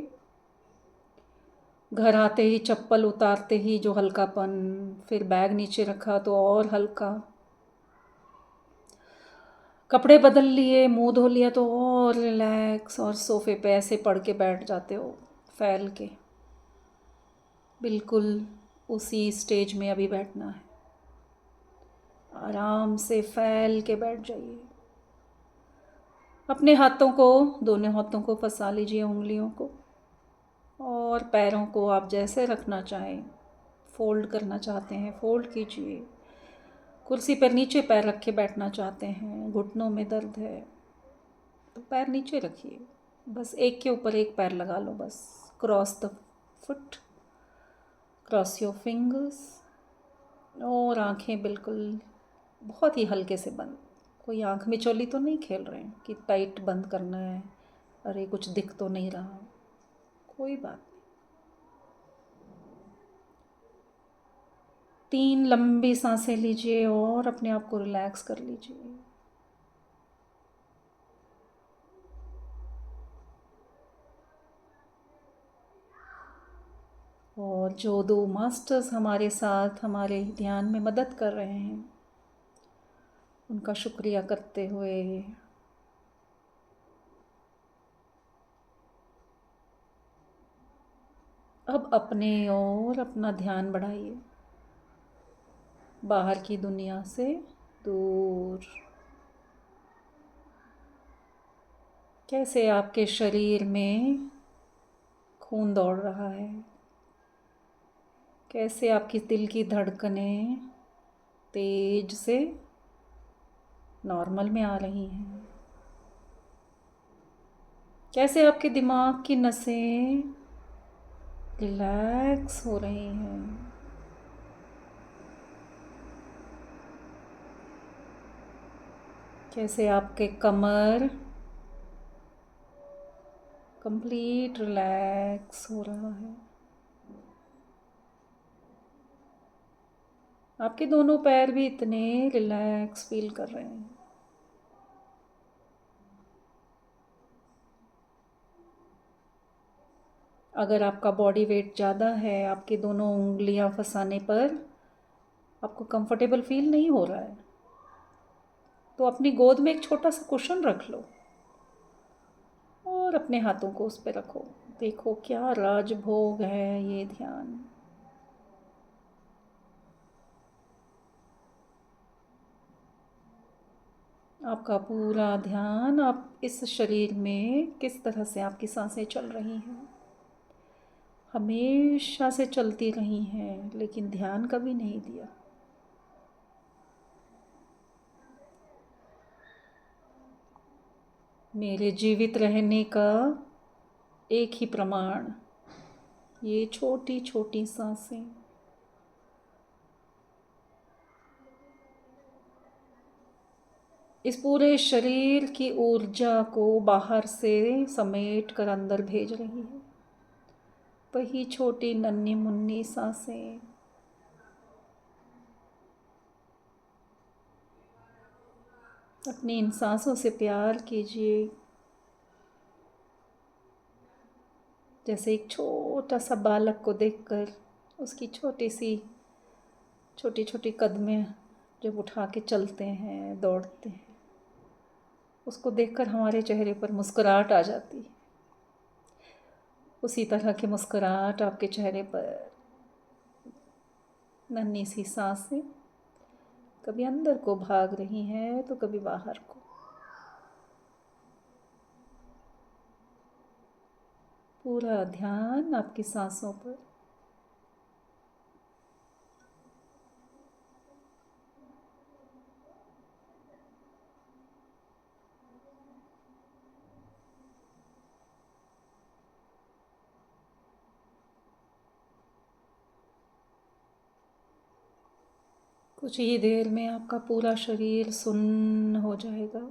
घर आते ही, चप्पल उतारते ही जो हल्कापन, फिर बैग नीचे रखा तो और हल्का, कपड़े बदल लिए, मुंह धो लिया तो और रिलैक्स, और सोफे पे ऐसे पड़ के बैठ जाते हो फैल के। बिल्कुल उसी स्टेज में अभी बैठना है। आराम से फैल के बैठ जाइए। अपने हाथों को, दोनों हाथों को फंसा लीजिए उंगलियों को, और पैरों को आप जैसे रखना चाहें, फोल्ड करना चाहते हैं फोल्ड कीजिए। कुर्सी पर नीचे पैर रख के बैठना चाहते हैं, घुटनों में दर्द है तो पैर नीचे रखिए, बस एक के ऊपर एक पैर लगा लो, बस cross the foot, cross your fingers, और आंखें बिल्कुल बहुत ही हल्के से बंद। कोई आंख मिचौली तो नहीं खेल रहे हैं कि टाइट बंद करना है, अरे कुछ दिख तो नहीं रहा, कोई बात नहीं। 3 लंबी सांसें लीजिए और अपने आप को रिलैक्स कर लीजिए। और जो 2 मास्टर्स हमारे साथ हमारे ध्यान में मदद कर रहे हैं, उनका शुक्रिया करते हुए अब अपने और अपना ध्यान बढ़ाइए, बाहर की दुनिया से दूर। कैसे आपके शरीर में खून दौड़ रहा है, कैसे आपकी दिल की धड़कनें तेज से नॉर्मल में आ रही हैं, कैसे आपके दिमाग की नसें रिलैक्स हो रही हैं, कैसे आपके कमर कंप्लीट रिलैक्स हो रहा है, आपके दोनों पैर भी इतने रिलैक्स फील कर रहे हैं। अगर आपका बॉडी वेट ज़्यादा है, आपकी दोनों उंगलियां फंसाने पर आपको कंफर्टेबल फील नहीं हो रहा है, तो अपनी गोद में एक छोटा सा कुशन रख लो और अपने हाथों को उस पर रखो। देखो क्या राजभोग है ये ध्यान। आपका पूरा ध्यान आप इस शरीर में किस तरह से आपकी सांसें चल रही हैं, हमेशा से चलती रही हैं, लेकिन ध्यान कभी नहीं दिया। मेरे जीवित रहने का एक ही प्रमाण, ये छोटी छोटी सांसें। इस पूरे शरीर की ऊर्जा को बाहर से समेट कर अंदर भेज रही है, वही छोटी नन्ही मुन्नी सांसें। अपनी इन सांसों से प्यार कीजिए, जैसे एक छोटा सा बालक को देखकर उसकी छोटी छोटी कदमें जब उठा के चलते हैं, दौड़ते हैं, उसको देखकर हमारे चेहरे पर मुस्कुराहट आ जाती है। उसी तरह की मुस्कुराहट आपके चेहरे पर, नन्ही सी सांसें कभी अंदर को भाग रही हैं तो कभी बाहर को। पूरा ध्यान आपकी सांसों पर। कुछ ही देर में आपका पूरा शरीर सुन्न हो जाएगा।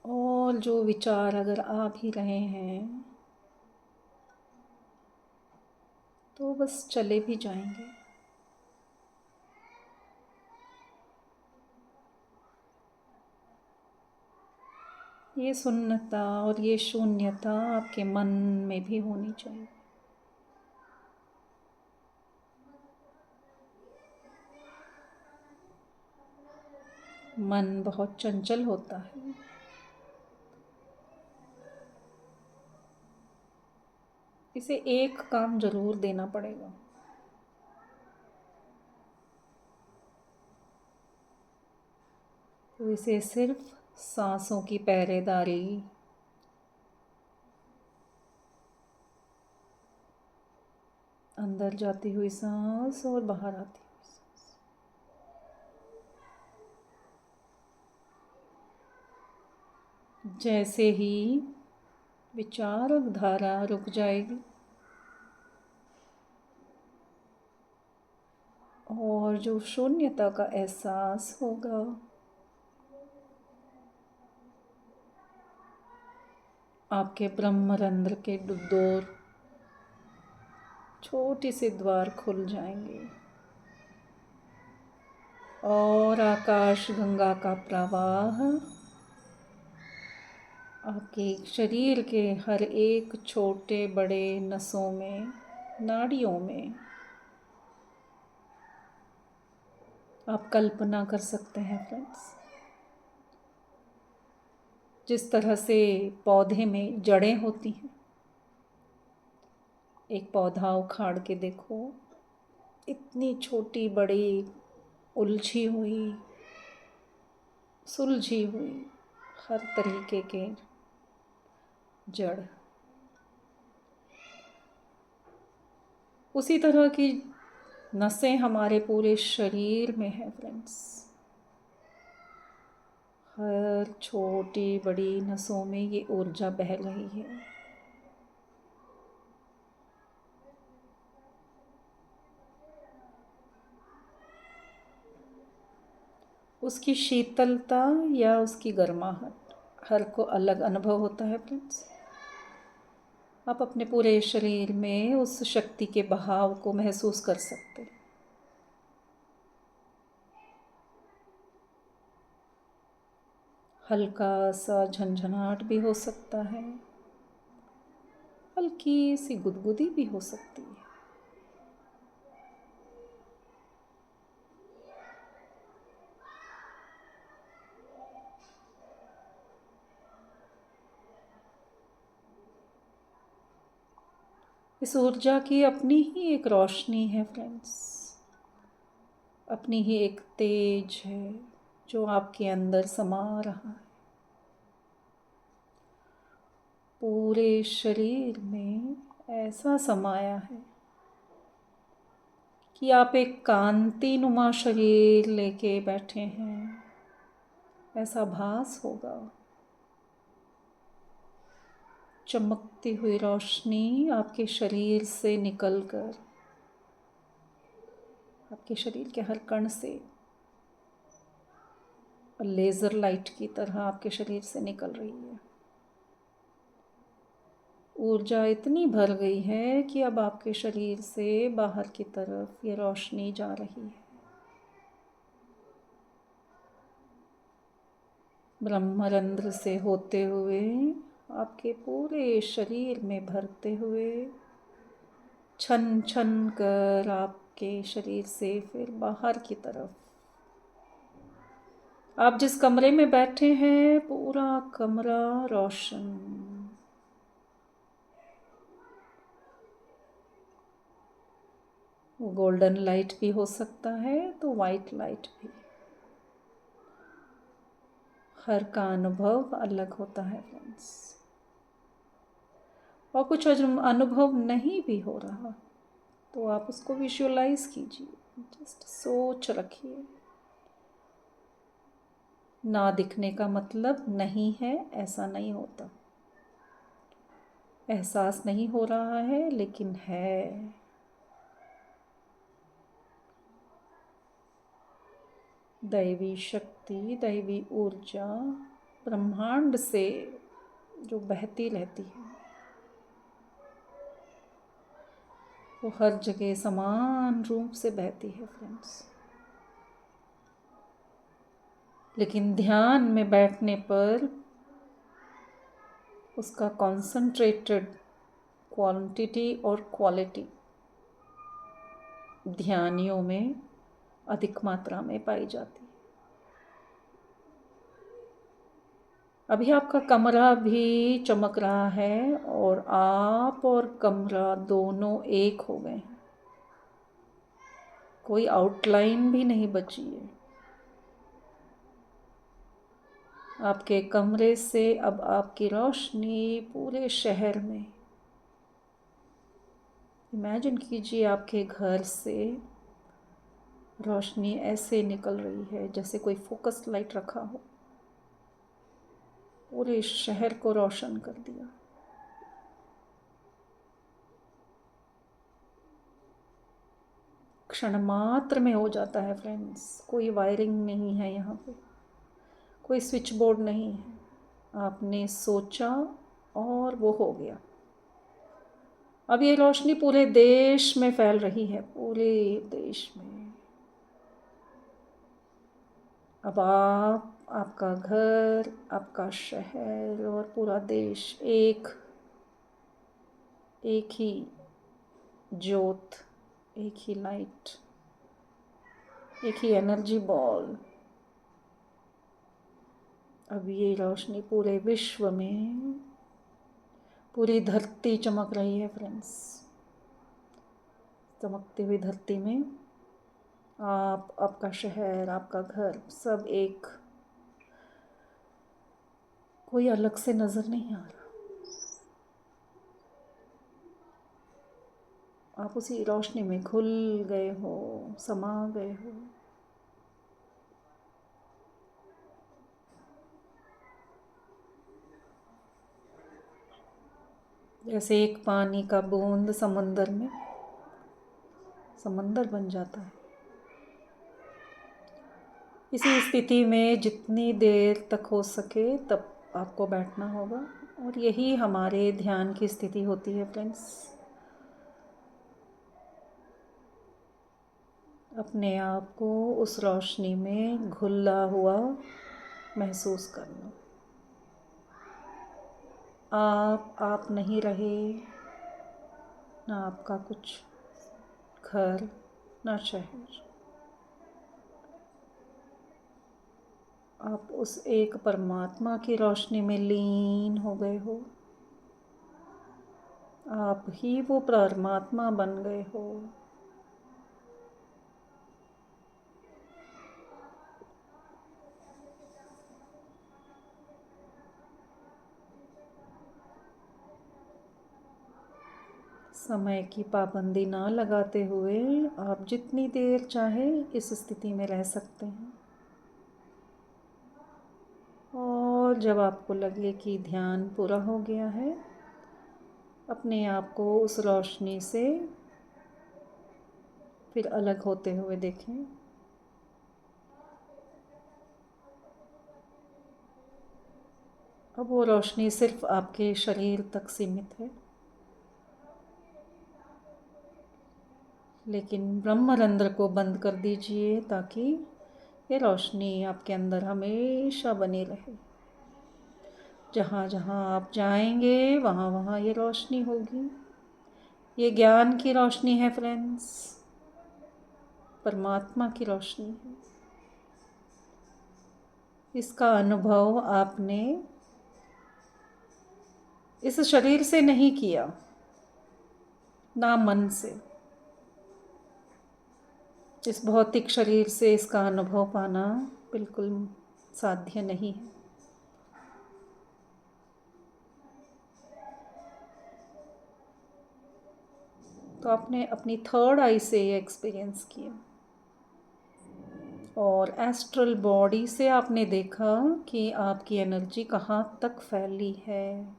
और जो विचार अगर आ भी रहे हैं तो बस चले भी जाएंगे। ये सुन्नता और ये शून्यता आपके मन में भी होनी चाहिए। मन बहुत चंचल होता है, इसे एक काम जरूर देना पड़ेगा। तो इसे सिर्फ सांसों की पहरेदारी, अंदर जाती हुई सांस और बाहर आती हुई सांस, जैसे ही विचारक धारा रुक जाएगी और जो शून्यता का एहसास होगा, आपके ब्रह्मरंध्र के दो छोटे से द्वार खुल जाएंगे और आकाश गंगा का प्रवाह आपके शरीर के हर एक छोटे बड़े नसों में, नाड़ियों में, आप कल्पना कर सकते हैं फ्रेंड्स, जिस तरह से पौधे में जड़ें होती हैं। एक पौधा उखाड़ के देखो, इतनी छोटी बड़ी उलझी हुई, सुलझी हुई हर तरीके के जड़। उसी तरह की नसें हमारे पूरे शरीर में है फ्रेंड्स। हर छोटी बड़ी नसों में ये ऊर्जा बह रही है। उसकी शीतलता या उसकी गर्माहट हर को अलग अनुभव होता है फ्रेंड्स। आप अपने पूरे शरीर में उस शक्ति के बहाव को महसूस कर सकते हैं। हल्का सा झंझनाहट भी हो सकता है, हल्की सी गुदगुदी भी हो सकती है। इस ऊर्जा की अपनी ही एक रोशनी है फ्रेंड्स, अपनी ही एक तेज है जो आपके अंदर समा रहा है। पूरे शरीर में ऐसा समाया है कि आप एक कांति नुमा शरीर लेके बैठे हैं, ऐसा भास होगा। चमकती हुई रोशनी आपके शरीर से निकलकर आपके शरीर के हर कण से लेज़र लाइट की तरह आपके शरीर से निकल रही है। ऊर्जा इतनी भर गई है कि अब आपके शरीर से बाहर की तरफ ये रोशनी जा रही है। ब्रह्मरंध्र से होते हुए आपके पूरे शरीर में भरते हुए छन छन कर आपके शरीर से फिर बाहर की तरफ। आप जिस कमरे में बैठे हैं पूरा कमरा रोशन, वो गोल्डन लाइट भी हो सकता है तो वाइट लाइट भी। हर का अनुभव अलग होता है फ्रेंड्स। और कुछ अनुभव नहीं भी हो रहा तो आप उसको विजुअलाइज कीजिए, जस्ट सोच रखिए। ना दिखने का मतलब नहीं है, ऐसा नहीं होता। एहसास नहीं हो रहा है लेकिन है। दैवी शक्ति, दैवी ऊर्जा ब्रह्मांड से जो बहती रहती है वो हर जगह समान रूप से बहती है फ्रेंड्स। लेकिन ध्यान में बैठने पर उसका कॉन्संट्रेटेड क्वांटिटी और क्वालिटी ध्यानियों में अधिक मात्रा में पाई जाती है। अभी आपका कमरा भी चमक रहा है और आप और कमरा दोनों एक हो गए हैं, कोई आउटलाइन भी नहीं बची है। आपके कमरे से अब आपकी रोशनी पूरे शहर में, इमेजिन कीजिए आपके घर से रोशनी ऐसे निकल रही है जैसे कोई फोकस लाइट रखा हो, पूरे शहर को रोशन कर दिया। क्षण मात्र में हो जाता है फ्रेंड्स, कोई वायरिंग नहीं है यहाँ पे, कोई स्विच बोर्ड नहीं है, आपने सोचा और वो हो गया। अब ये रोशनी पूरे देश में फैल रही है, पूरे देश में। अब आप, आपका घर, आपका शहर और पूरा देश एक ही ज्योत, एक ही लाइट, एक ही एनर्जी बॉल। अब ये रोशनी पूरे विश्व में, पूरी धरती चमक रही है फ्रेंड्स। चमकती हुई धरती में आप, आपका शहर, आपका घर, सब एक, कोई अलग से नज़र नहीं आ रहा। आप उसी रोशनी में घुल गए हो, समा गए हो। जैसे एक पानी का बूंद समंदर में, समंदर बन जाता है। इसी स्थिति में जितनी देर तक हो सके तब आपको बैठना होगा, और यही हमारे ध्यान की स्थिति होती है फ्रेंड्स। अपने आप को उस रोशनी में घुला हुआ महसूस करना। आप नहीं रहे, ना आपका कुछ घर, ना शहर। आप उस एक परमात्मा की रोशनी में लीन हो गए हो। आप ही वो परमात्मा बन गए हो। समय की पाबंदी ना लगाते हुए आप जितनी देर चाहे इस स्थिति में रह सकते हैं। और जब आपको लगे कि ध्यान पूरा हो गया है, अपने आप को उस रोशनी से फिर अलग होते हुए देखें। अब वो रोशनी सिर्फ आपके शरीर तक सीमित है, लेकिन ब्रह्मरंध्र को बंद कर दीजिए ताकि ये रोशनी आपके अंदर हमेशा बनी रहे। जहाँ जहाँ आप जाएंगे वहाँ वहाँ ये रोशनी होगी। ये ज्ञान की रोशनी है फ्रेंड्स, परमात्मा की रोशनी है। इसका अनुभव आपने इस शरीर से नहीं किया, ना मन से। इस भौतिक शरीर से इसका अनुभव पाना बिल्कुल साध्य नहीं है। तो आपने अपनी थर्ड आई से ये एक्सपीरियंस किया, और एस्ट्रल बॉडी से आपने देखा कि आपकी एनर्जी कहाँ तक फैली है।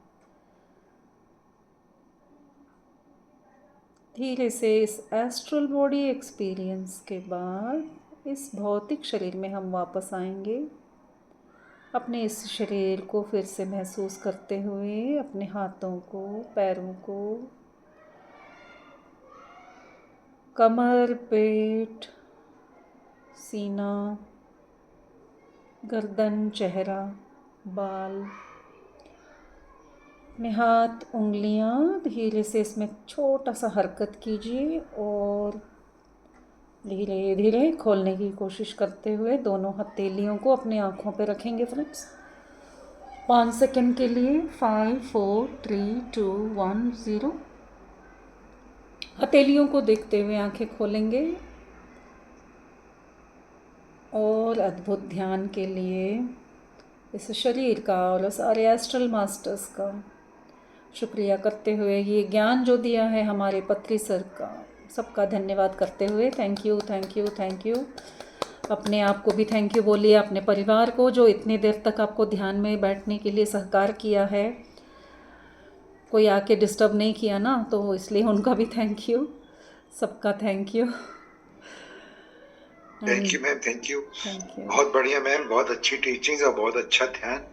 धीरे से इस एस्ट्रल बॉडी एक्सपीरियंस के बाद इस भौतिक शरीर में हम वापस आएंगे। अपने इस शरीर को फिर से महसूस करते हुए अपने हाथों को, पैरों को, कमर, पेट, सीना, गर्दन, चेहरा, बाल, अपने हाथ, उंगलियां धीरे से इसमें छोटा सा हरकत कीजिए और धीरे धीरे खोलने की कोशिश करते हुए दोनों हथेलियों को अपनी आँखों पे रखेंगे फ्रेंड्स। 5 सेकंड के लिए 5 4 3 2 1 0। हथेलियों को देखते हुए आंखें खोलेंगे और अद्भुत ध्यान के लिए इस शरीर का और सारे एस्ट्रल मास्टर्स का शुक्रिया करते हुए, ये ज्ञान जो दिया है हमारे पत्री सर का, सबका धन्यवाद करते हुए thank you thank you thank you. अपने आप को भी थैंक यू बोलिए, अपने परिवार को जो इतनी देर तक आपको ध्यान में बैठने के लिए सहकार किया है, कोई आके डिस्टर्ब नहीं किया ना, तो इसलिए उनका भी थैंक यू, सबका thank you. Thank you ma'am, thank you. बहुत बढ़िया मैम, बहुत अच्छी टीचिंग और बहुत अच्छा ध्यान।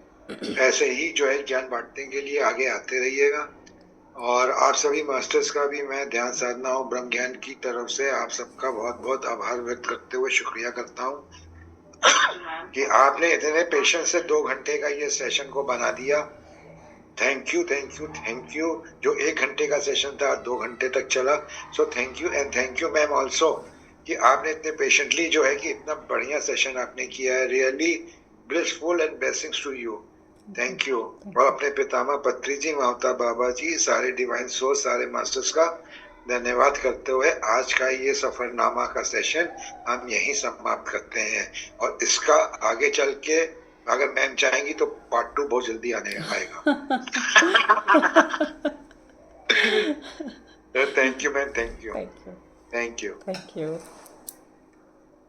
ऐसे ही जो है ज्ञान बांटने के लिए आगे आते रहिएगा। और आप सभी मास्टर्स का भी मैं ध्यान साधना और ब्रह्म ज्ञान की तरफ से आप सबका बहुत बहुत आभार व्यक्त करते हुए शुक्रिया करता हूँ कि आपने इतने पेशेंस से 2 घंटे का ये सेशन को बना दिया। Thank you thank you thank you. जो 1 घंटे का सेशन था 2 घंटे तक चला। So thank you and thank you ma'am also कि आपने इतने पेशेंटली जो है कि इतना बढ़िया सेशन आपने किया है। Really blissful and blessings to you. Thank you. और अपने पितामह पत्री जी, मावता बाबा जी, सारे डिवाइन सोर्स, सारे मास्टर्स का धन्यवाद करते हुए आज का ये सफरनामा का सेशन हम यहीं समाप्त करते हैं। और इसका आगे चल के अगर मैम चाहेंगी तो पार्ट 2 बहुत जल्दी आने आएगा। Thank you ma'am, thank you, thank you, thank you.